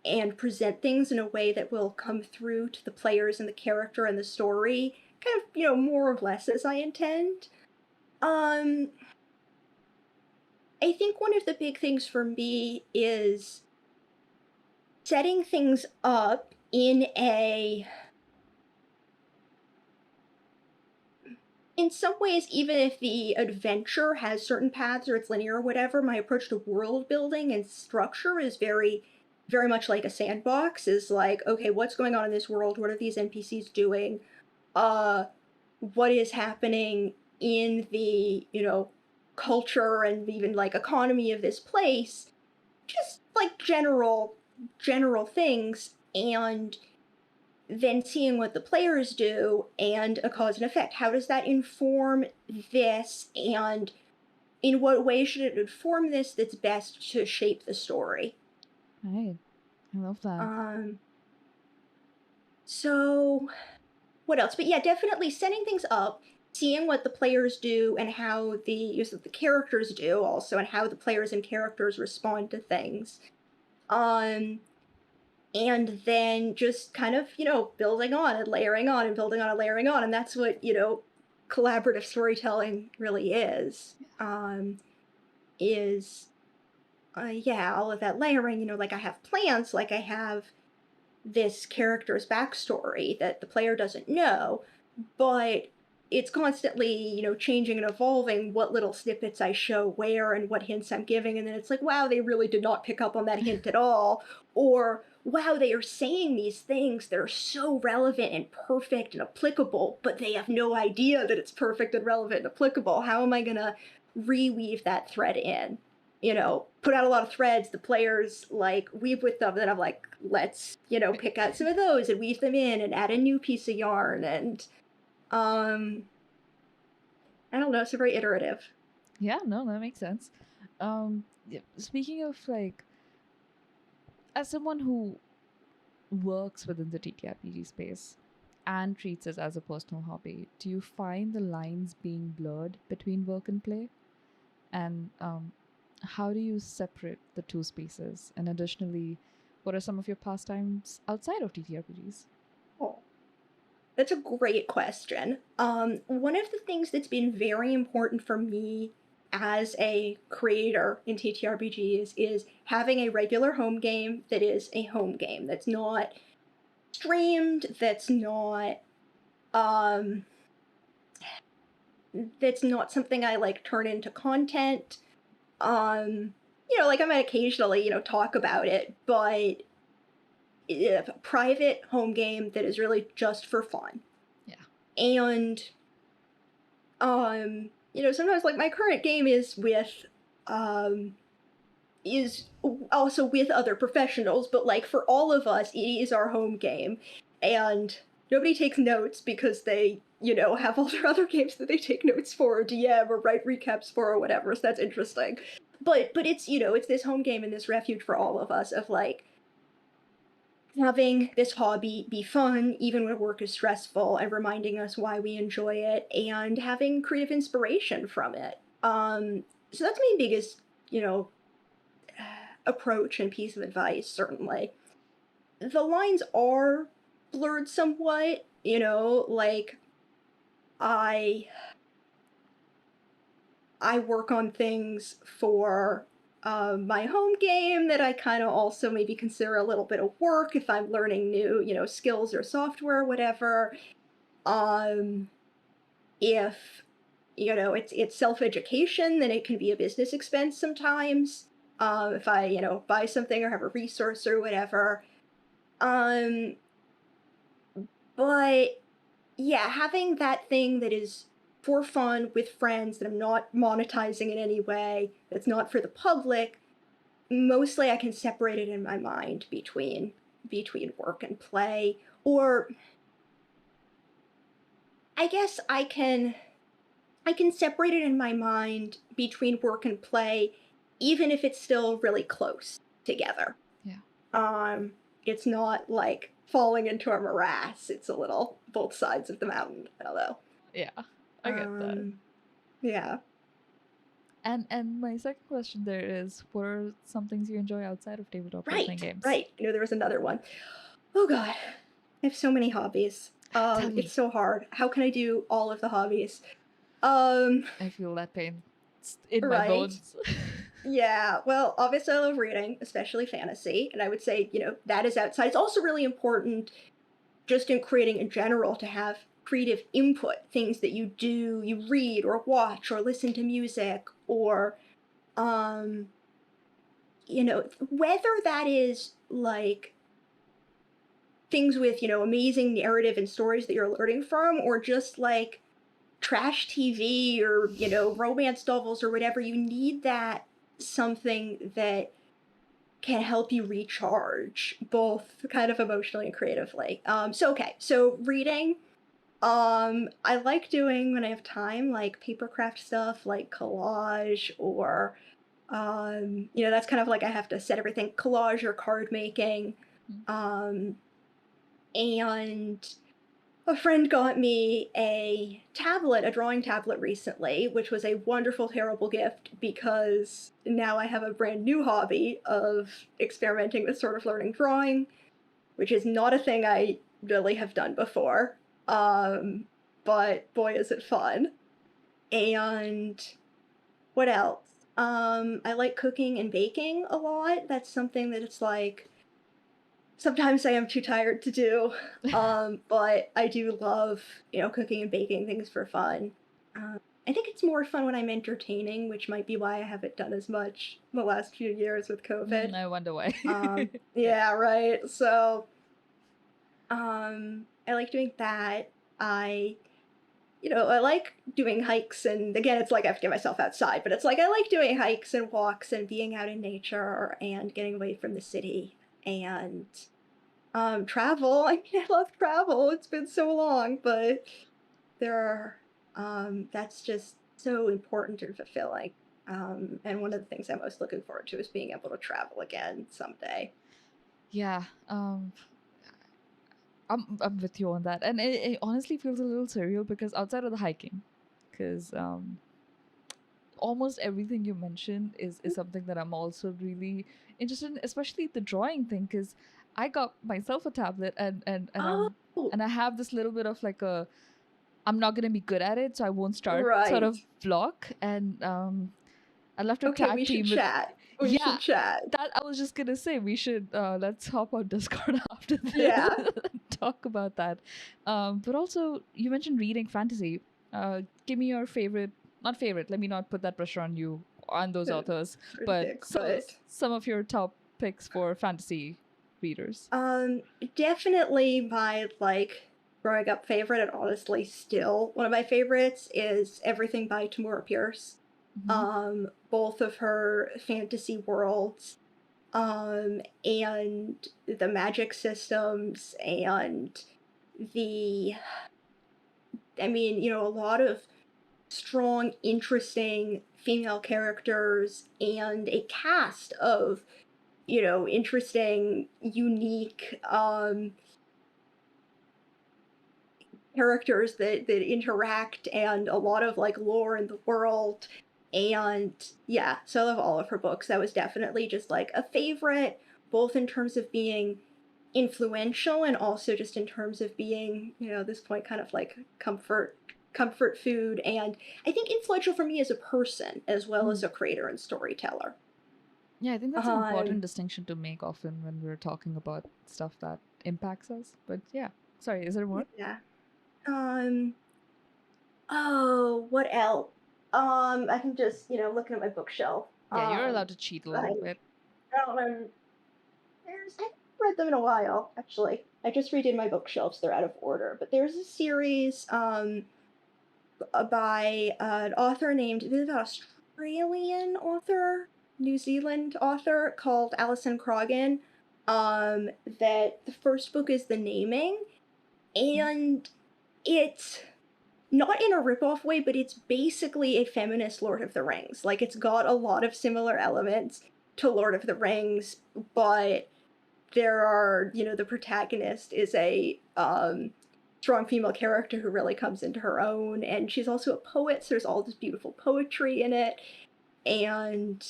and present things in a way that will come through to the players and the character and the story, kind of, more or less as I intend. Um, I think one of the big things for me is setting things up in some ways, even if the adventure has certain paths or it's linear or whatever, my approach to world building and structure is very, very much like a sandbox. Is like, okay, what's going on in this world? What are these NPCs doing? Uh, what is happening in the, culture and even like economy of this place? Just like general things. And then seeing what the players do and a cause and effect. How does that inform this? And in what way should it inform this that's best to shape the story?
Right. I love that.
Um, so what else? But yeah, definitely setting things up, seeing what the players do and how the use of the characters do also, and how the players and characters respond to things. Um, and then just kind of building on and layering on and building on and layering on, and that's what collaborative storytelling really is yeah, all of that layering. Like I have plans, like I have this character's backstory that the player doesn't know, but it's constantly, changing and evolving what little snippets I show where and what hints I'm giving. And then it's like, wow, they really did not pick up on that hint at all. Or, wow, they are saying these things that are so relevant and perfect and applicable, but they have no idea that it's perfect and relevant and applicable. How am I going to reweave that thread in? Put out a lot of threads, the players like weave with them, then I'm like, let's, pick out some of those and weave them in and add a new piece of yarn. And um, I don't know, it's very iterative.
Yeah, no, that makes sense. Yeah, speaking of like, as someone who works within the TTRPG space and treats it as a personal hobby, do you find the lines being blurred between work and play? And how do you separate the two spaces? And additionally, what are some of your pastimes outside of TTRPGs?
Oh, that's a great question. One of the things that's been very important for me as a creator in TTRPGs is having a regular home game that is a home game, that's not streamed, um that's not something I like turn into content. Like I might occasionally, talk about it, but a private home game that is really just for fun.
Yeah.
And sometimes like my current game is also with other professionals, but like for all of us, it is our home game. And nobody takes notes because they, have all their other games that they take notes for or DM or write recaps for or whatever. So that's interesting. But it's, it's this home game and this refuge for all of us of like having this hobby be fun, even when work is stressful, and reminding us why we enjoy it, and having creative inspiration from it. So that's my biggest, approach and piece of advice, certainly. The lines are blurred somewhat, like I I work on things for my home game that I kind of also maybe consider a little bit of work if I'm learning new, skills or software, whatever. Um, if it's self-education, then it can be a business expense sometimes. If I buy something or have a resource or whatever. Um, but yeah, having that thing that is for fun with friends that I'm not monetizing in any way, that's not for the public, mostly I can separate it in my mind between work and play. Or I guess I can separate it in my mind between work and play, even if it's still really close together.
Yeah.
It's not like falling into a morass. It's a little both sides of the mountain. I don't know.
Yeah, I get that.
Yeah.
And my second question there is, what are some things you enjoy outside of tabletop role-playing games?
Right. There was another one. Oh god. I have so many hobbies.
Tell me.
It's so hard. How can I do all of the hobbies?
I feel that pain in my bones.
Yeah, well, obviously I love reading, especially fantasy, and I would say, that is outside. It's also really important just in creating in general to have creative input, things that you do, you read or watch or listen to music or whether that is like things with, amazing narrative and stories that you're learning from, or just like trash TV or, romance novels or whatever, you need that something that can help you recharge both kind of emotionally and creatively. So reading, I like doing when I have time, like papercraft stuff, like collage or, that's kind of like I have to set everything collage or card making. And a friend got me a drawing tablet recently, which was a wonderful, terrible gift because now I have a brand new hobby of experimenting with sort of learning drawing, which is not a thing I really have done before. But boy, is it fun. And what else? I like cooking and baking a lot. That's something that it's like, sometimes I am too tired to do, but I do love, cooking and baking things for fun. I think it's more fun when I'm entertaining, which might be why I haven't done as much the last few years with COVID.
I wonder why.
Yeah, right. So, I like doing that. I like doing hikes, and again, it's like I have to get myself outside, but it's like I like doing hikes and walks and being out in nature and getting away from the city and travel. I mean, I love travel. It's been so long, but that's just so important and fulfilling. And one of the things I'm most looking forward to is being able to travel again someday.
Yeah, I'm with you on that, and it honestly feels a little surreal because outside of the hiking, because almost everything you mentioned is something that I'm also really interested in, especially the drawing thing, because I got myself a tablet and I have this little bit of like a, I'm not gonna be good at it, so I won't start sort of block, and I'd love to tag team with.
Chat. We should chat.
That I was just gonna say, we should let's hop on Discord after this.
Yeah.
Talk about that. But also, you mentioned reading fantasy. Give me your favorite. Not favorite. Let me not put that pressure on you on those authors. But some of your top picks for fantasy readers.
Definitely my growing up favorite, and honestly still one of my favorites, is everything by Tamora Pierce. Both of her fantasy worlds, and the magic systems, and a lot of strong, interesting female characters, and a cast of interesting, unique characters that interact, and a lot of like lore in the world. And yeah, so I love all of her books. That was definitely just like a favorite, both in terms of being influential and also just in terms of being, at this point kind of like comfort food, and I think influential for me as a person as well as a creator and storyteller.
Yeah, I think that's an
Um,
important distinction to make often when we're talking about stuff that impacts us. But yeah, sorry, is there more?
yeah. Um, oh, what else? I can just, looking at my bookshelf.
Yeah, you're allowed to cheat a little
Like,
bit.
I haven't read them in a while, actually. I just redid my bookshelves. They're out of order. But there's a series by an author named, this is an Australian author, New Zealand author called Alison Croggan. That the first book is The Naming, and it's not in a ripoff way, but it's basically a feminist Lord of the Rings. Like, it's got a lot of similar elements to Lord of the Rings, but there are, the protagonist is a strong female character who really comes into her own, and she's also a poet, so there's all this beautiful poetry in it. And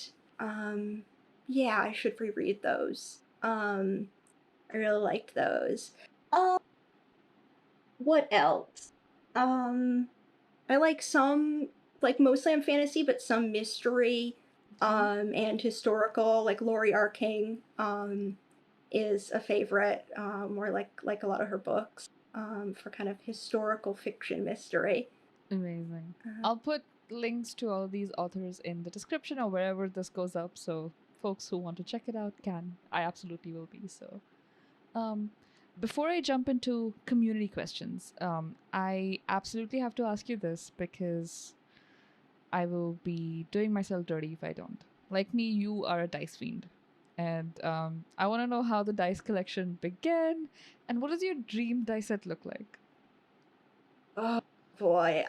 yeah, I should reread those. I really liked those. What else? I like some, like mostly on fantasy, but some mystery, and historical, like Laurie R. King, is a favorite, or like a lot of her books, for kind of historical fiction mystery.
Amazing. I'll put links to all these authors in the description or wherever this goes up, so folks who want to check it out can. I absolutely will be. So, before I jump into community questions, I absolutely have to ask you this because I will be doing myself dirty if I don't. Like me, you are a dice fiend. And I want to know how the dice collection began and what does your dream dice set look like?
Oh boy.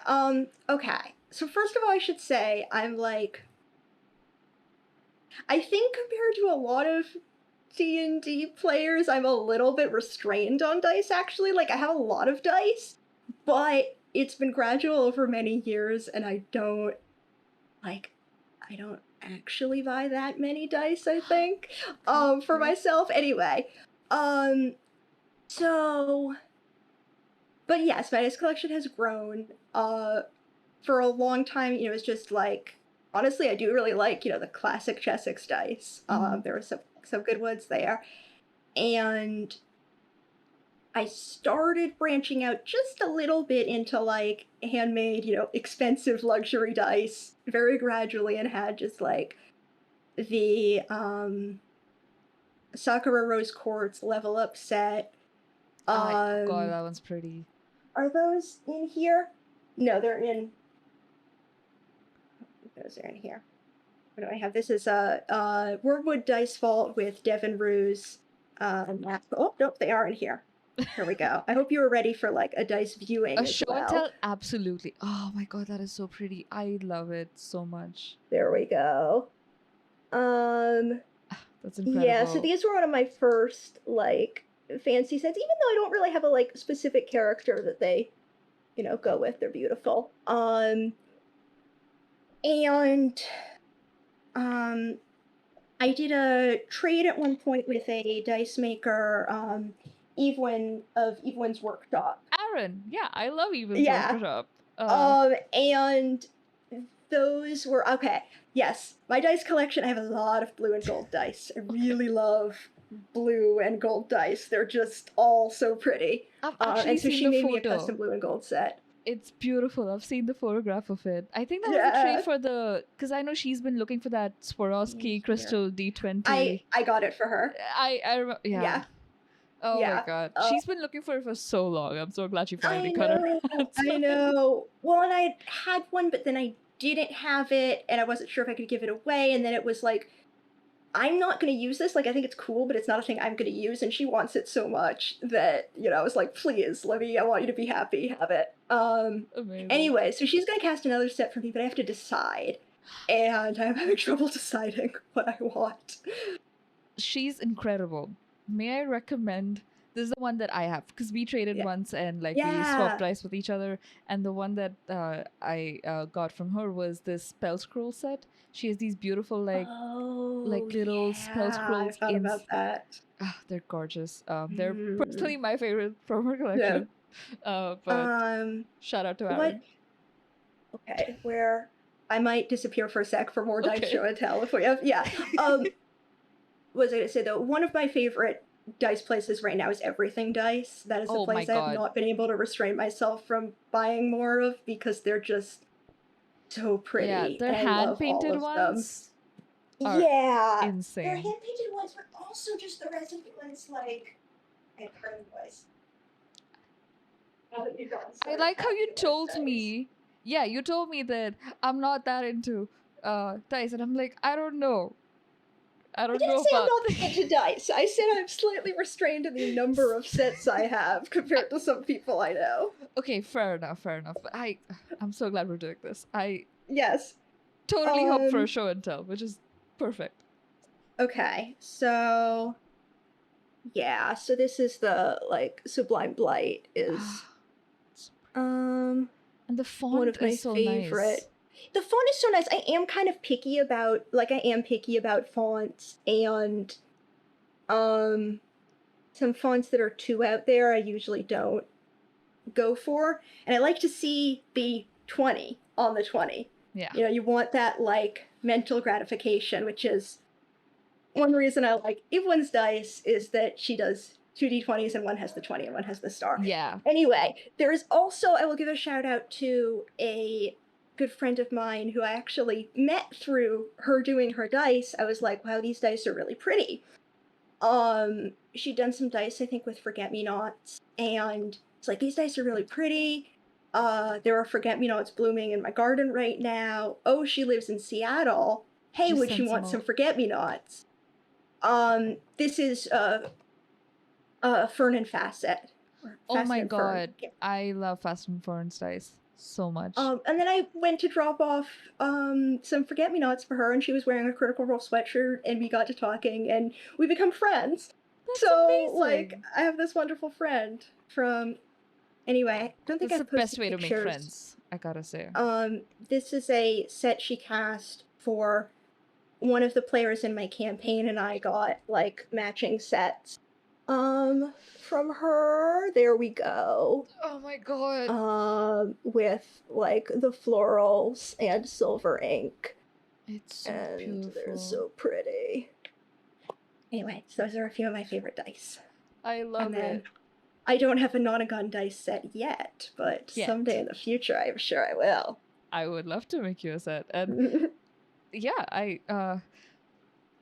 Okay. So first of all, I should say I'm like, I think compared to a lot of D&D players, I'm a little bit restrained on dice, actually. Like, I have a lot of dice, but it's been gradual over many years, and I don't actually buy that many dice, I think, for myself. Anyway, so, but yes, my dice collection has grown, for a long time. It's just like, honestly, I do really like, the classic Chessex dice. There were some good ones there. And I started branching out just a little bit into like handmade, expensive luxury dice very gradually, and had just like the Sakura Rose Quartz level up set.
Oh god, that one's pretty.
Are those in here? No, they're in. Those are in here. What do I have? This is a Wormwood Dice Vault with Devon Ruse. Oh, nope, they are in here. Here we go. I hope you were ready for like a dice viewing
A
as
show
well.
and tell? Absolutely. Oh my god, that is so pretty. I love it so much.
There we go.
That's incredible.
Yeah, so these were one of my first like fancy sets, even though I don't really have a like specific character that they, go with. They're beautiful. And I did a trade at one point with a dice maker, Evelyn of Evelyn's Workshop.
Aaron, yeah, I love Evelyn's Workshop.
And those were okay. Yes, my dice collection. I have a lot of blue and gold dice. I really love blue and gold dice. They're just all so pretty.
I've actually
and so
seen
she
the
made
photo.
me a custom blue and gold set.
It's beautiful. I've seen the photograph of it. I think that was a trade for the, because I know she's been looking for that Swarovski crystal D20.
I got it for her.
I remember. Yeah. Oh my god. She's been looking for it for so long. I'm so glad she finally got her.
I know. Well, and I had one, but then I didn't have it, and I wasn't sure if I could give it away, and then it was like, I'm not going to use this. Like, I think it's cool, but it's not a thing I'm going to use, and she wants it so much that, I was like, please, I want you to be happy, have it.
Amazing.
Anyway, so she's going to cast another set for me, but I have to decide, and I'm having trouble deciding what I want.
she's incredible. May I recommend? This is the one that I have because we traded
Yeah.
once and like we
Yeah.
swapped dice with each other. And the one that I got from her was this spell scroll set. She has these beautiful like
Oh,
little spell
yeah. I
scrolls
thought
in.
about that.
They're gorgeous. They're
Mm.
personally my favorite from her
Yeah.
collection. But shout out to
What?
Aaron.
Okay, where I might disappear for a sec for more dice
Okay.
show and tell if we have. Yeah. What was I gonna say though? One of my favorite dice places right now is Everything Dice. That is a
Oh my
place I have
God.
not been able to restrain myself from buying more of because they're just so pretty.
Yeah, their
and I love all
hand-painted
of
ones
them.
are
Yeah, they're
insane.
hand-painted ones, but also just the rest of the ones like. I heard the voice.
I like how you told me. Yeah, you told me that I'm not that into dice, and I'm like, I don't know. I
I
don't
didn't
know
say I'm
about.
not into dice. I said I'm slightly restrained in the number of sets I have compared to some people I know.
Okay, fair enough, fair enough. But I'm so glad we're doing this. I
Yes.
totally hope for a show and tell, which is perfect.
Okay, so yeah, so this is the like Sublime Blight is
And the font
one of my
is so
favorite.
nice.
The font is so nice. I am kind of picky about fonts and some fonts that are too out there I usually don't go for. And I like to see the 20 on the 20.
Yeah.
You know, you want that like mental gratification, which is one reason I like Evelyn's dice is that she does 2d20s and one has the 20 and one has the star.
Yeah.
Anyway, there is also, I will give a shout out to a good friend of mine who I actually met through her doing her dice. I was like, wow, these dice are really pretty. She'd done some dice, I think, with Forget-Me-Nots, and it's like, these dice are really pretty. There are Forget-Me-Nots blooming in my garden right now. Oh, she lives in Seattle. Hey,
Just
would
send
you
some
want
out.
some Forget-Me-Nots? This is Fern and Facet.
Oh my god, I love Fast and Fern's dice so much.
And then I went to drop off some Forget-Me-Nots for her, and she was wearing a Critical Role sweatshirt, and we got to talking, and we become friends.
That's
so,
amazing.
like, I have this wonderful friend from. Anyway, I don't think
That's
I've
the best
posted
way to
pictures.
make friends, I gotta say.
This is a set she cast for one of the players in my campaign, and I got like matching sets. From her. There we go.
Oh my god.
With like the florals and silver ink.
It's so
and
beautiful.
They're so pretty. Anyway, so those are a few of my favorite dice.
I love it.
I don't have a Nonagon dice set yet, but someday in the future I'm sure I will.
I would love to make you a set. And yeah,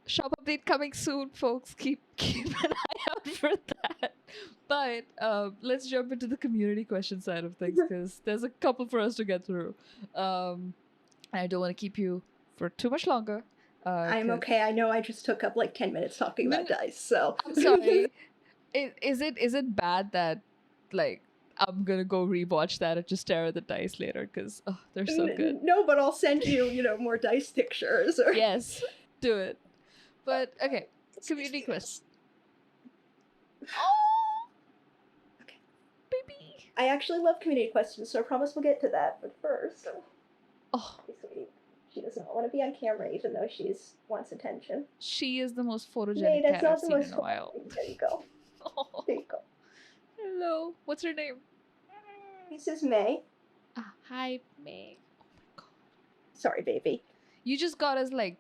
shop update coming soon, folks. Keep an eye out for that. But let's jump into the community question side of things because there's a couple for us to get through. I don't want to keep you for too much longer.
I'm okay. I know I just took up like 10 minutes talking about dice, so
I'm sorry. Is it bad that like I'm gonna go rewatch that and just stare at the dice later because they're so good?
No, but I'll send you more dice pictures. Or...
Yes, do it. But okay, community quest. Oh,
okay,
baby.
I actually love community questions, so I promise we'll get to that. But first, she does not want to be on camera, even though she wants attention.
She is the most photogenic cat I've seen in a while.
There you go. There you go.
Hello. What's her name?
This is May.
Hi, May. Oh my god.
Sorry, baby.
You just got us like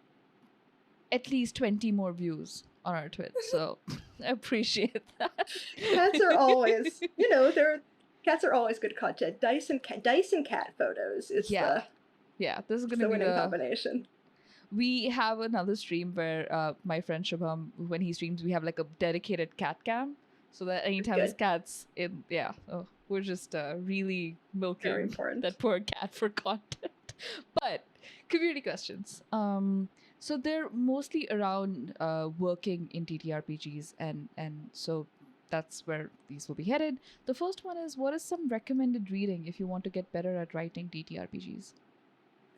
at least 20 more views on our tweet, so I appreciate that.
Cats are always, cats are always good content. Dice and cat photos is
this is gonna be
the winning combination.
We have another stream where my friend Shubham, when he streams, we have like a dedicated cat cam, so that anytime his cat's in, we're just really milking that poor cat for content. But community questions. So they're mostly around working in TTRPGs, and so that's where these will be headed. The first one is, what is some recommended reading if you want to get better at writing TTRPGs?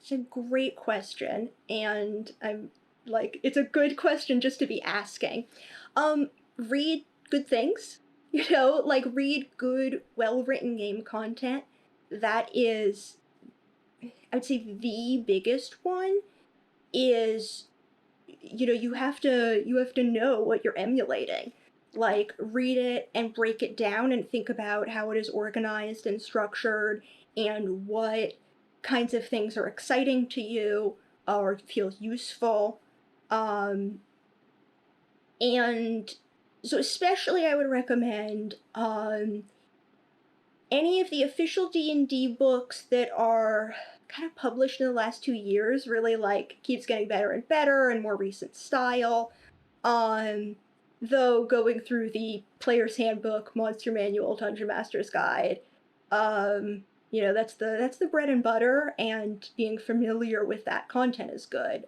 It's a great question, and I'm Like, it's a good question just to be asking. Read good things, you know, like read good, well-written game content. That is, I would say the biggest one is, you know, you have to know what you're emulating. Like, read it and break it down and think about how it is organized and structured and what kinds of things are exciting to you or feel useful. And so especially I would recommend any of the official D&D books that are kind of published in the last 2 years, really like keeps getting better and better and more recent style. Though going through the Player's Handbook, Monster Manual, Dungeon Master's Guide, you know, that's the bread and butter, and being familiar with that content is good.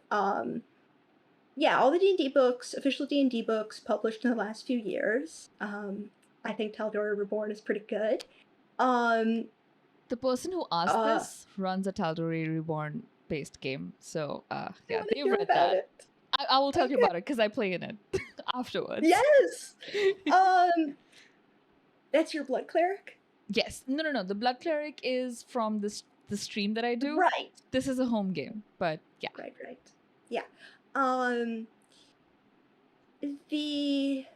Yeah, all the D&D books, official D&D books published in the last few years. I think Taldorei Reborn is pretty good.
The person who asked this runs a Taldorei Reborn based game, so yeah, they've read that.
It.
I will tell you about it because I play in it afterwards.
Yes. That's your blood cleric?
Yes. No. The blood cleric is from the stream that I do.
Right.
This is a home game, but yeah.
Right. Yeah. The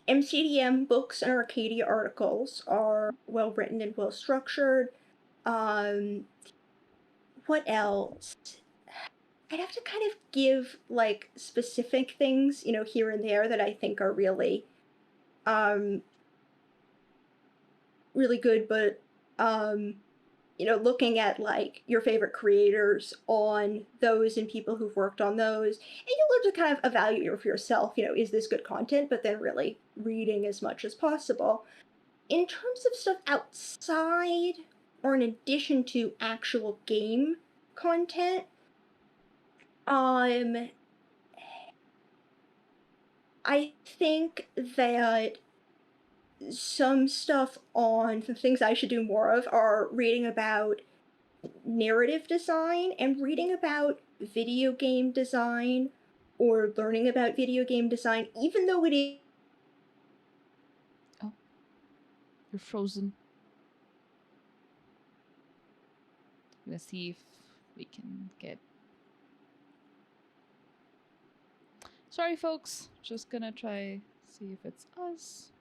MCDM books and Arcadia articles are well written and well structured. What else? I'd have to kind of give like specific things, you know, here and there that I think are really really good, but you know, looking at like your favorite creators on those and people who've worked on those, and you'll learn to kind of evaluate for yourself, you know, is this good content, but then really reading as much as possible. In terms of stuff outside or in addition to actual game content, I think that some stuff on the things I should do more of are reading about narrative design and reading about video game design or learning about video game design, even though it is.
Oh, you're frozen. Let's see if we can get. Sorry, folks. Just gonna try see if it's us.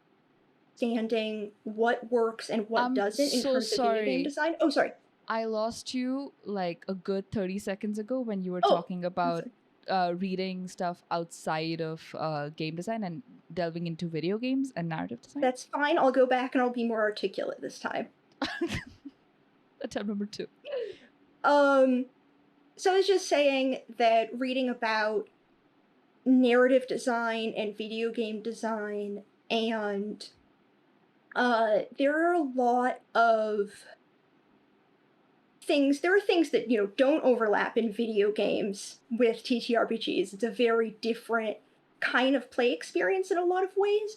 Understanding what works and what doesn't in terms of video game design. Oh, sorry.
I lost you like a good 30 seconds ago when you were talking about reading stuff outside of game design and delving into video games and narrative design.
That's fine. I'll go back and I'll be more articulate this time.
Attempt number 2.
So I was just saying that reading about narrative design and video game design, and there are a lot of things. There are things that, you know, don't overlap in video games with TTRPGs. It's a very different kind of play experience in a lot of ways,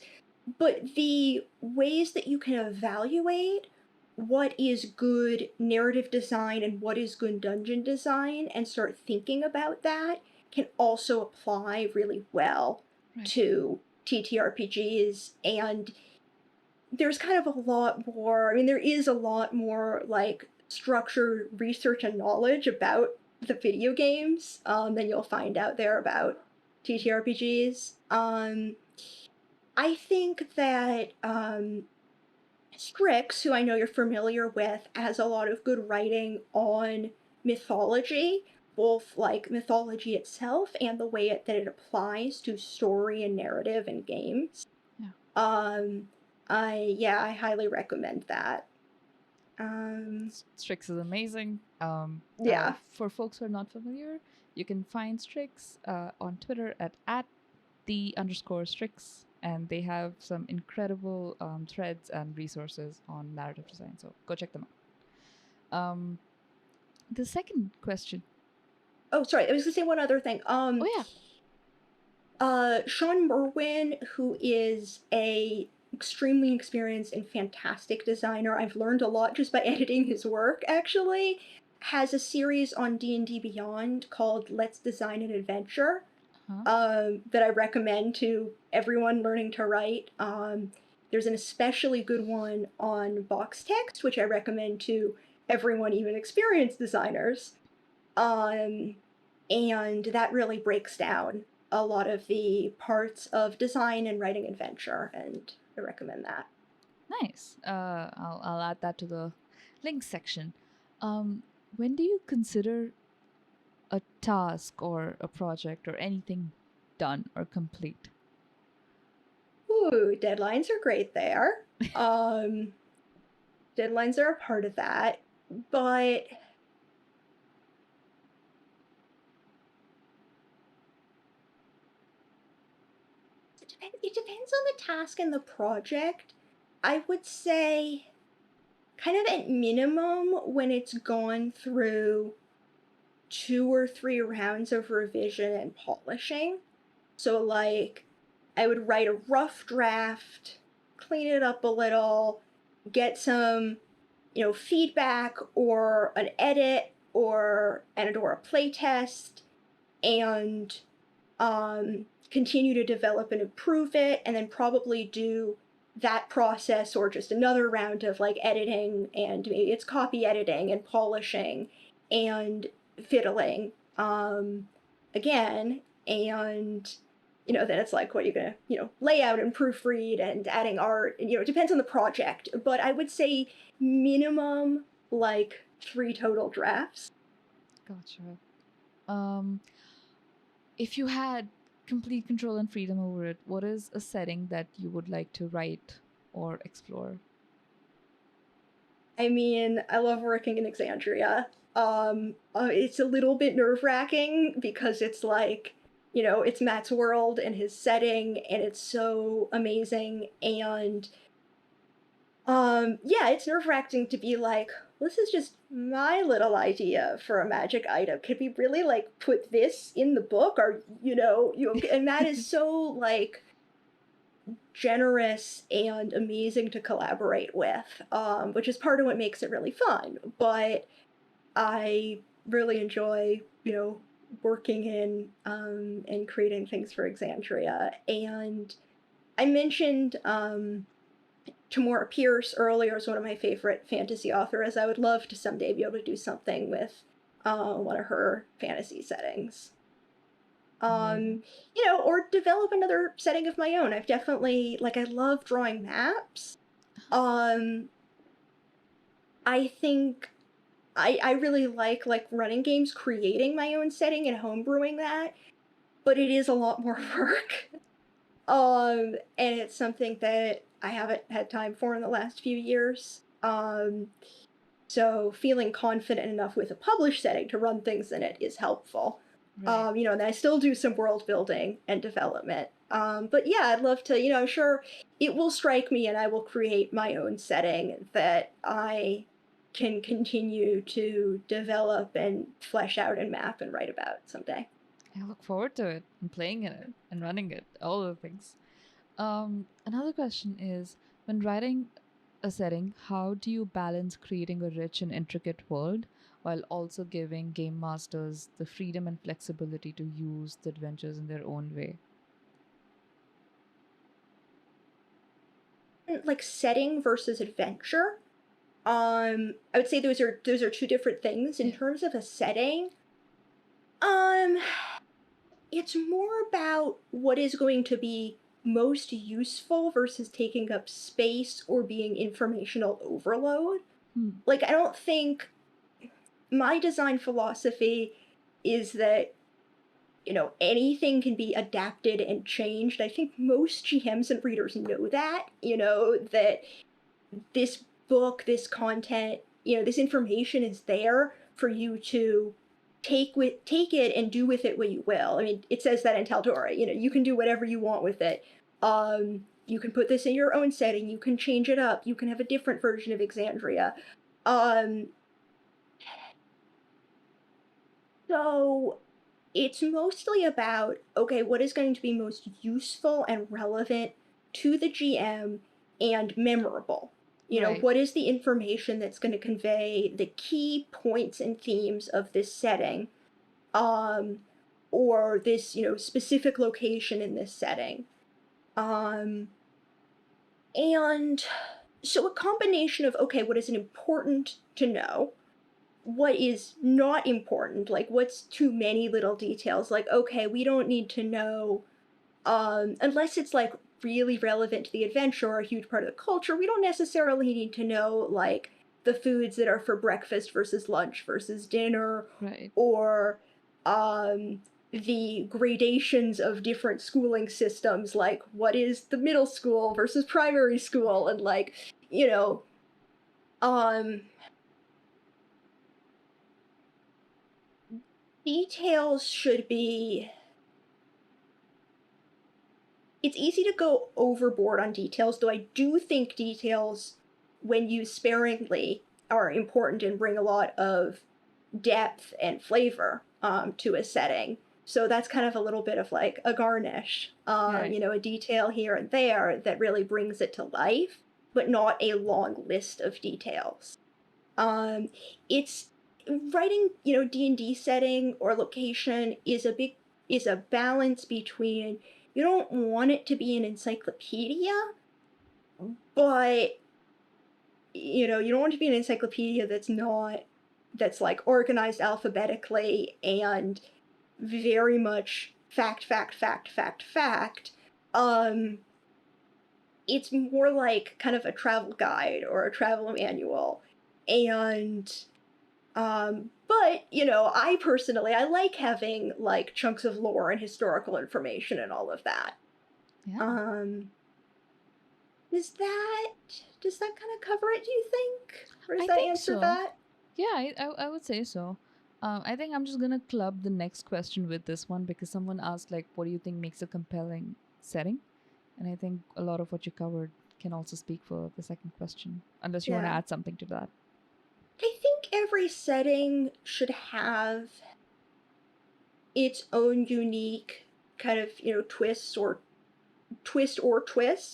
but the ways that you can evaluate what is good narrative design and what is good dungeon design and start thinking about that can also apply really well to TTRPGs. And there's kind of a lot more, I mean, there is a lot more like structured research and knowledge about the video games than you'll find out there about TTRPGs. I think that Strix, who I know you're familiar with, has a lot of good writing on mythology, both like mythology itself and the way that it applies to story and narrative in games. I highly recommend that.
Strix is amazing. For folks who are not familiar, you can find Strix on Twitter at @the_Strix, and they have some incredible threads and resources on narrative design. So go check them out. The second question.
Oh, sorry. I was going to say one other thing. Sean Merwin, who is a extremely experienced and fantastic designer. I've learned a lot just by editing his work, actually. has a series on D&D Beyond called Let's Design an Adventure. That I recommend to everyone learning to write. There's an especially good one on box text, which I recommend to everyone, even experienced designers. And that really breaks down a lot of the parts of design and writing adventure, and I recommend that.
Nice. I'll add that to the links section. When do you consider a task or a project or anything done or complete?
Ooh, deadlines are great there. Deadlines are a part of that, but it depends on the task and the project. I would say kind of at minimum when it's gone through 2 or 3 rounds of revision and polishing. So like I would write a rough draft, clean it up a little, get some, feedback or an edit or a playtest, and continue to develop and improve it, and then probably do that process or just another round of like editing, and maybe it's copy editing and polishing and fiddling again. And then it's like, what are you gonna, lay out and proofread and adding art, and it depends on the project, but I would say minimum like 3 total drafts.
Gotcha. If you had complete control and freedom over it, what is a setting that you would like to write or explore?
I mean, I love working in Exandria. It's a little bit nerve-wracking because it's like, it's Matt's world and his setting, and it's so amazing. And yeah, it's nerve-wracking to be like, this is just my little idea for a magic item. Could we really like put this in the book? Or and Matt is so like generous and amazing to collaborate with, which is part of what makes it really fun. But I really enjoy, working in and creating things for Exandria. And I mentioned Tamora Pierce earlier as one of my favorite fantasy authors. I would love to someday be able to do something with one of her fantasy settings. Or develop another setting of my own. I've definitely, like, I love drawing maps. I think I really like running games, creating my own setting and homebrewing that, but it is a lot more work. And it's something that I haven't had time for in the last few years. So feeling confident enough with a published setting to run things in it is helpful.
Right.
And I still do some world building and development. But yeah, I'd love to, I'm sure it will strike me and I will create my own setting that I can continue to develop and flesh out and map and write about someday.
I look forward to it and playing in it and running it, all the things. Another question is, when writing a setting, how do you balance creating a rich and intricate world while also giving game masters the freedom and flexibility to use the adventures in their own way?
Like setting versus adventure. I would say those are 2 different things. In terms of a setting, um, it's more about what is going to be most useful versus taking up space or being informational overload. Like, I don't think my design philosophy is that, anything can be adapted and changed. I think most GMs and readers know that, that this book, this content, this information is there for you to take it and do with it what you will. I mean, it says that in Taldorei, you can do whatever you want with it. You can put this in your own setting, you can change it up, you can have a different version of Exandria. So it's mostly about, okay, what is going to be most useful and relevant to the GM and memorable.
Right.
What is the information that's going to convey the key points and themes of this setting, um, or this, specific location in this setting. Um, and so a combination of, okay, what is important to know? What is not important? Like, what's too many little details? Like, okay, we don't need to know, unless it's like really relevant to the adventure or a huge part of the culture, we don't necessarily need to know like the foods that are for breakfast versus lunch versus dinner,
Right.
or um, the gradations of different schooling systems, like what is the middle school versus primary school, and like, you know, um, details should be. It's easy to go overboard on details, though I do think details, when used sparingly, are important and bring a lot of depth and flavor to a setting. So that's kind of a little bit of like a garnish,
Right.
a detail here and there that really brings it to life, but not a long list of details. Um, it's writing, D&D setting or location is a balance between, you don't want it to be an encyclopedia, but you don't want it to be an encyclopedia that's like organized alphabetically and very much fact, fact, fact, fact, fact. Um, it's more like kind of a travel guide or a travel manual. And but I personally I like having like chunks of lore and historical information and all of that.
Yeah.
Um, does that does that kind of cover it, do you think? Or does
I
that
think
answer
so.
that?
Yeah, I would say so. I think I'm just gonna club the next question with this one because someone asked like, "What do you think makes a compelling setting?" And I think a lot of what you covered can also speak for the second question, unless you want to
Yeah.
add something to that.
I think every setting should have its own unique kind of, twist.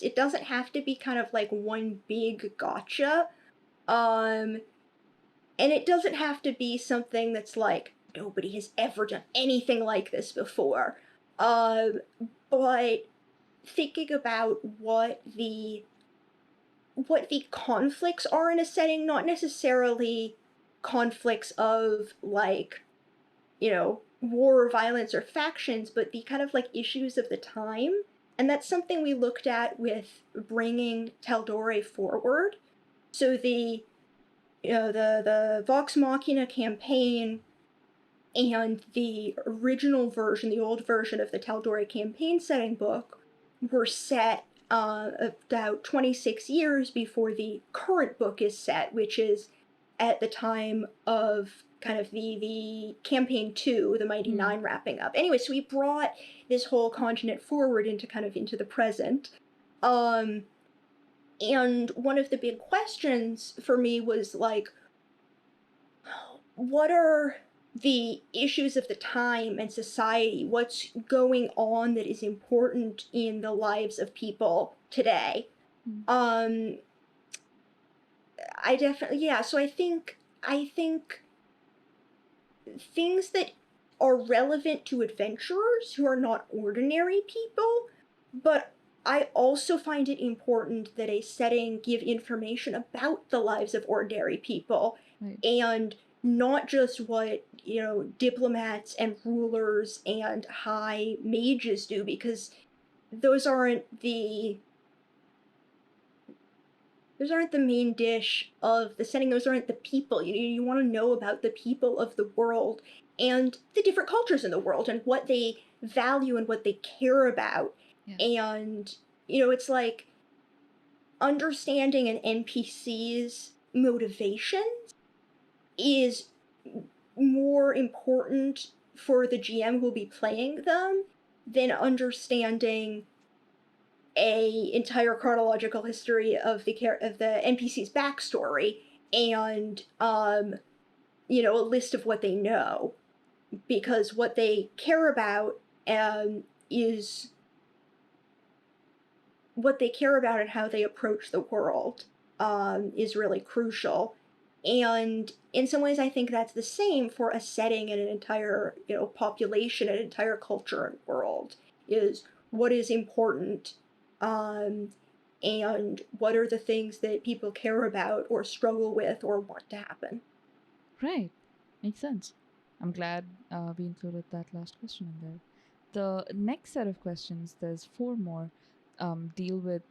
It doesn't have to be kind of like one big gotcha. Um, and it doesn't have to be something that's like nobody has ever done anything like this before. Um, but thinking about what the conflicts are in a setting, not necessarily conflicts of like, war or violence or factions, but the kind of like issues of the time. And that's something we looked at with bringing Taldorei forward. So the Vox Machina campaign and the original version, the old version of the Taldorei campaign setting book, were set about 26 years before the current book is set, which is at the time of kind of the campaign 2, the Mighty
Hmm.
Nine wrapping up. Anyway, so we brought this whole continent forward into the present. Um, and one of the big questions for me was like, what are the issues of the time and society? What's going on that is important in the lives of people today?
Hmm.
Um, I definitely, yeah. So I think things that are relevant to adventurers who are not ordinary people, but I also find it important that a setting give information about the lives of ordinary people,
Right.
and not just what, diplomats and rulers and high mages do, because those aren't the those aren't the main dish of the setting. Those aren't the people. You want to know about the people of the world and the different cultures in the world and what they value and what they care about.
Yeah.
And, it's like understanding an NPC's motivation is more important for the GM who will be playing them than understanding a entire chronological history of the NPC's backstory and a list of what they know, because what they care about is what they care about and how they approach the world. is really crucial. And in some ways, I think that's the same for a setting and an entire, population, an entire culture and world, is what is important, um, and what are the things that people care about or struggle with or want to happen.
Right. Makes sense. I'm glad we included that last question in there. The next set of questions, there's four more, deal with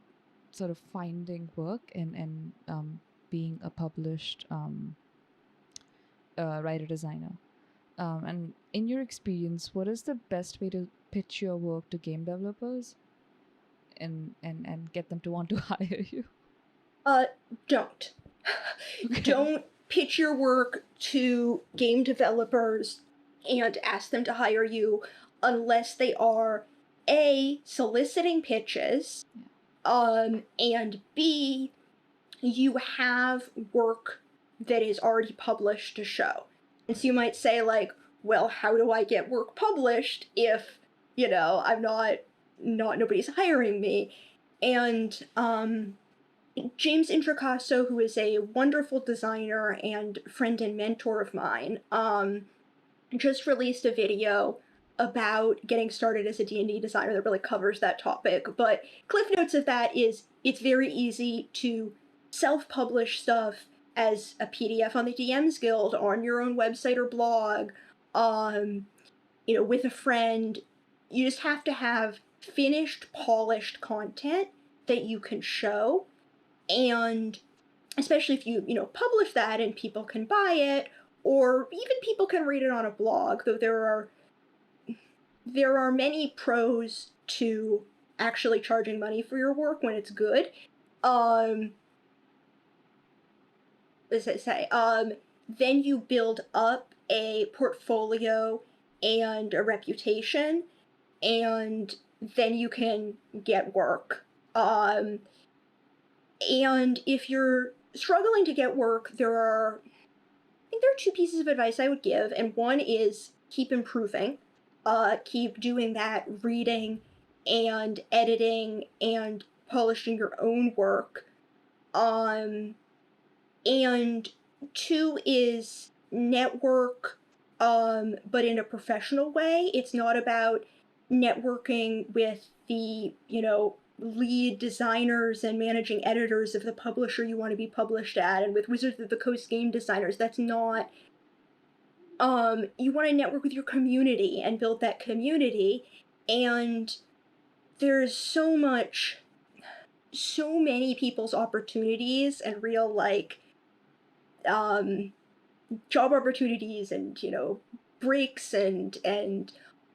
sort of finding work and being a published writer designer. And in your experience, what is the best way to pitch your work to game developers and get them to want to hire you?
Don't.
Okay.
Don't pitch your work to game developers and ask them to hire you unless they are A, soliciting pitches, and B, you have work that is already published to show. And so you might say, like, well, how do I get work published if, I'm nobody's hiring me? And James Introcaso, who is a wonderful designer and friend and mentor of mine, just released a video about getting started as a D&D designer that really covers that topic. But cliff notes of that is it's very easy to self-publish stuff as a PDF on the DMs Guild, on your own website or blog, with a friend. You just have to have finished, polished content that you can show. And especially if you publish that and people can buy it, or even people can read it on a blog, though there are many pros to actually charging money for your work when it's good. As I say, then you build up a portfolio and a reputation, and then you can get work. And if you're struggling to get work, I think there are two pieces of advice I would give, and one is keep improving. Keep doing that, reading and editing and polishing your own work. And two is network, but in a professional way. It's not about networking with the, lead designers and managing editors of the publisher you want to be published at, and with Wizards of the Coast game designers. That's not. You want to network with your community and build that community. And there's so many people's opportunities and real, job opportunities and, breaks and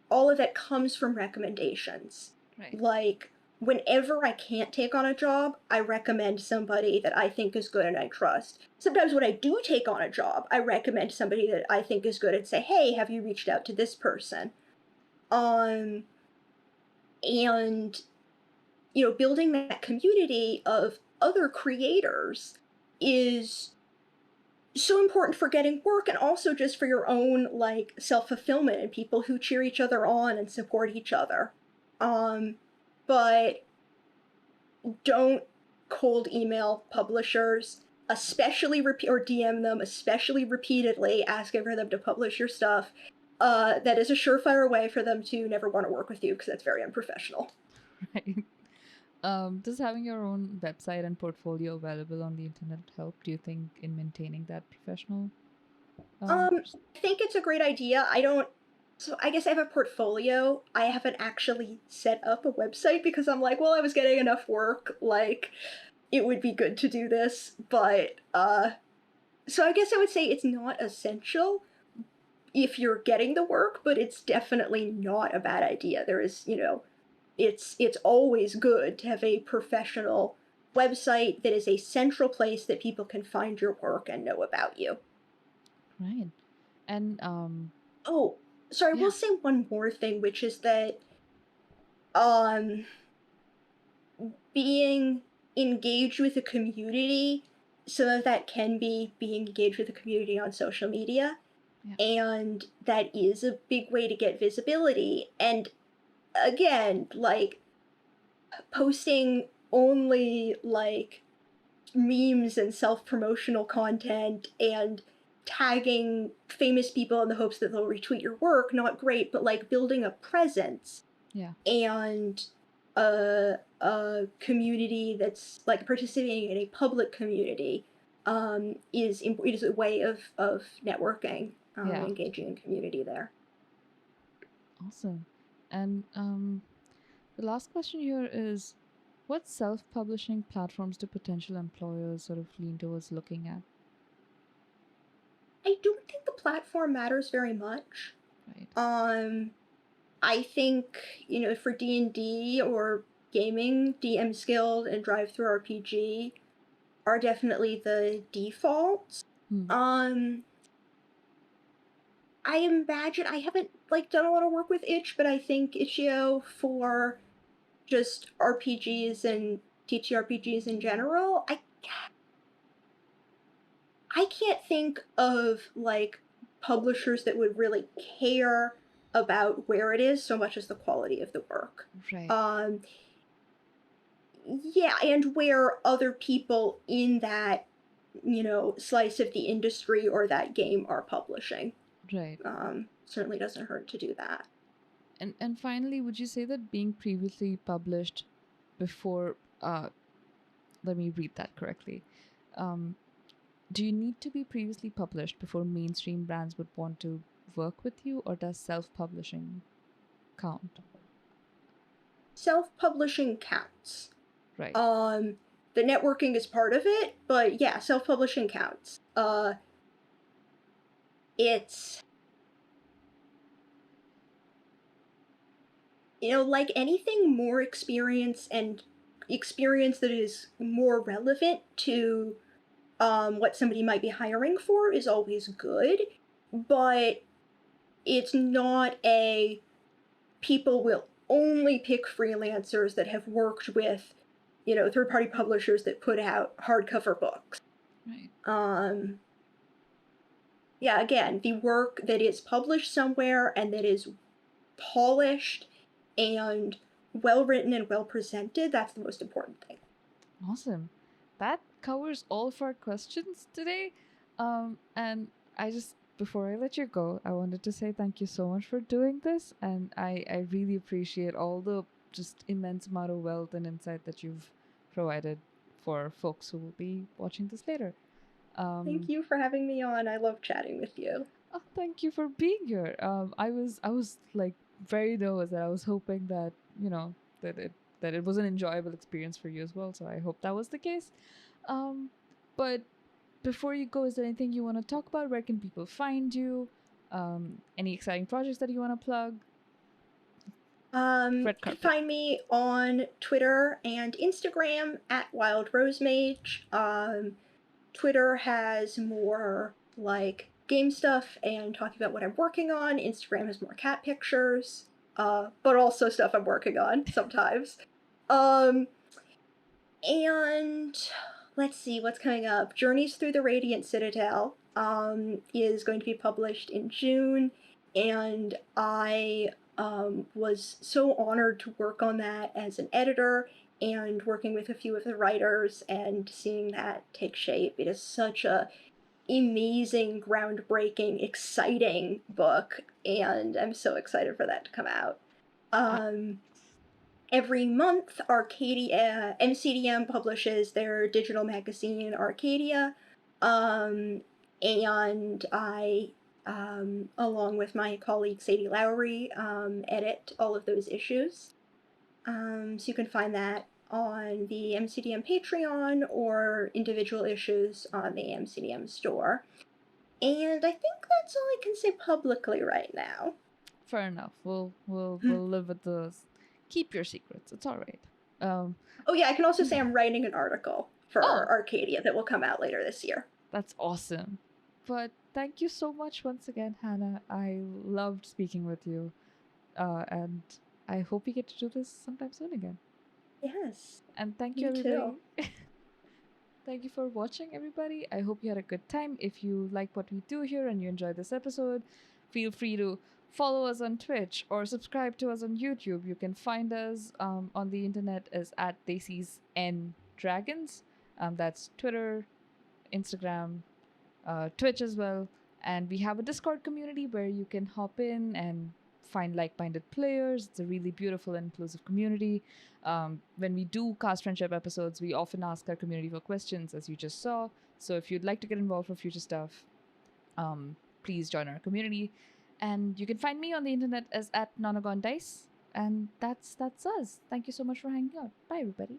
all of that comes from recommendations.
Right.
Like, whenever I can't take on a job, I recommend somebody that I think is good and I trust. Sometimes when I do take on a job, I recommend somebody that I think is good and say, hey, have you reached out to this person? And, building that community of other creators is so important for getting work, and also just for your own self-fulfillment and people who cheer each other on and support each other. But don't cold email publishers, especially or DM them, especially repeatedly, asking for them to publish your stuff. That is a surefire way for them to never want to work with you, because that's very unprofessional.
Right. Does having your own website and portfolio available on the internet help, do you think, in maintaining that professional?
I think it's a great idea. So I guess I have a portfolio. I haven't actually set up a website because I'm like, well, I was getting enough work. Like, it would be good to do this. But, so I guess I would say it's not essential if you're getting the work, but it's definitely not a bad idea. There is, it's always good to have a professional website that is a central place that people can find your work and know about you.
Right. And
Oh, sorry,
yeah.
we'll say one more thing, which is that um being engaged with a community, some of that can be being engaged with a community on social media.
Yeah.
And that is a big way to get visibility. And again, posting only memes and self-promotional content and tagging famous people in the hopes that they'll retweet your work, not great, but like building a presence and a community that's like participating in a public community is a way of networking and engaging in community there.
Awesome. And the last question here is, what self-publishing platforms do potential employers sort of lean towards looking at?
I don't think the platform matters very much.
Right.
I think, for D&D or gaming, DM's Guild and Drive-Thru RPG are definitely the defaults. I imagine, I haven't done a lot of work with itch, but I think itch.io for just RPGs and TTRPGs in general, I can't think of publishers that would really care about where it is so much as the quality of the work.
Right.
Yeah, and where other people in that, slice of the industry or that game are publishing.
Right.
Certainly doesn't hurt to do that.
And finally, would you say that being previously published before, let me read that correctly. Do you need to be previously published before mainstream brands would want to work with you, or does self-publishing count?
Self-publishing counts.
Right.
The networking is part of it, but yeah, self-publishing counts. It's, like anything, more experience and experience that is more relevant to what somebody might be hiring for is always good, but it's not a people will only pick freelancers that have worked with, third-party publishers that put out hardcover books.
Right.
Yeah, again, the work that is published somewhere and that is polished and well written and well presented, that's the most important thing.
Awesome. That covers all of our questions today. And before I let you go, I wanted to say thank you so much for doing this. And I really appreciate all the just immense amount of wealth and insight that you've provided for folks who will be watching this later.
Thank you for having me on. I love chatting with you.
Oh, thank you for being here. I was like very nervous, that I was hoping that that it was an enjoyable experience for you as well. So I hope that was the case. But before you go, is there anything you want to talk about? Where can people find you? Any exciting projects that you want to plug?
You can find me on Twitter and Instagram at Wild Rosemage. Twitter has more game stuff and talking about what I'm working on. Instagram has more cat pictures, but also stuff I'm working on sometimes. And let's see what's coming up. Journeys Through the Radiant Citadel is going to be published in June, and I was so honored to work on that as an editor and working with a few of the writers and seeing that take shape. It is such a amazing, groundbreaking, exciting book, and I'm so excited for that to come out. Every month, Arcadia MCDM publishes their digital magazine, Arcadia, and I, along with my colleague Sadie Lowry, edit all of those issues. So you can find that on the MCDM Patreon or individual issues on the MCDM store. And I think that's all I can say publicly right now.
Fair enough. We'll live with those. Keep your secrets. It's all right.
Oh yeah, I can also say I'm writing an article for Arcadia that will come out later this year.
That's awesome. But thank you so much once again, Hannah. I loved speaking with you. And I hope we get to do this sometime soon again.
Yes.
And thank you, everybody. Thank you for watching, everybody. I hope you had a good time. If you like what we do here and you enjoyed this episode, feel free to follow us on Twitch or subscribe to us on YouTube. You can find us on the internet as at Desis Dragons. That's Twitter, Instagram, Twitch as well. And we have a Discord community where you can hop in and find like-minded players. It's a really beautiful and inclusive community. When we do cast friendship episodes, we often ask our community for questions, as you just saw. So if you'd like to get involved for future stuff, please join our community. And you can find me on the internet as at Nonagon Dice. And that's us. Thank you so much for hanging out. Bye, everybody.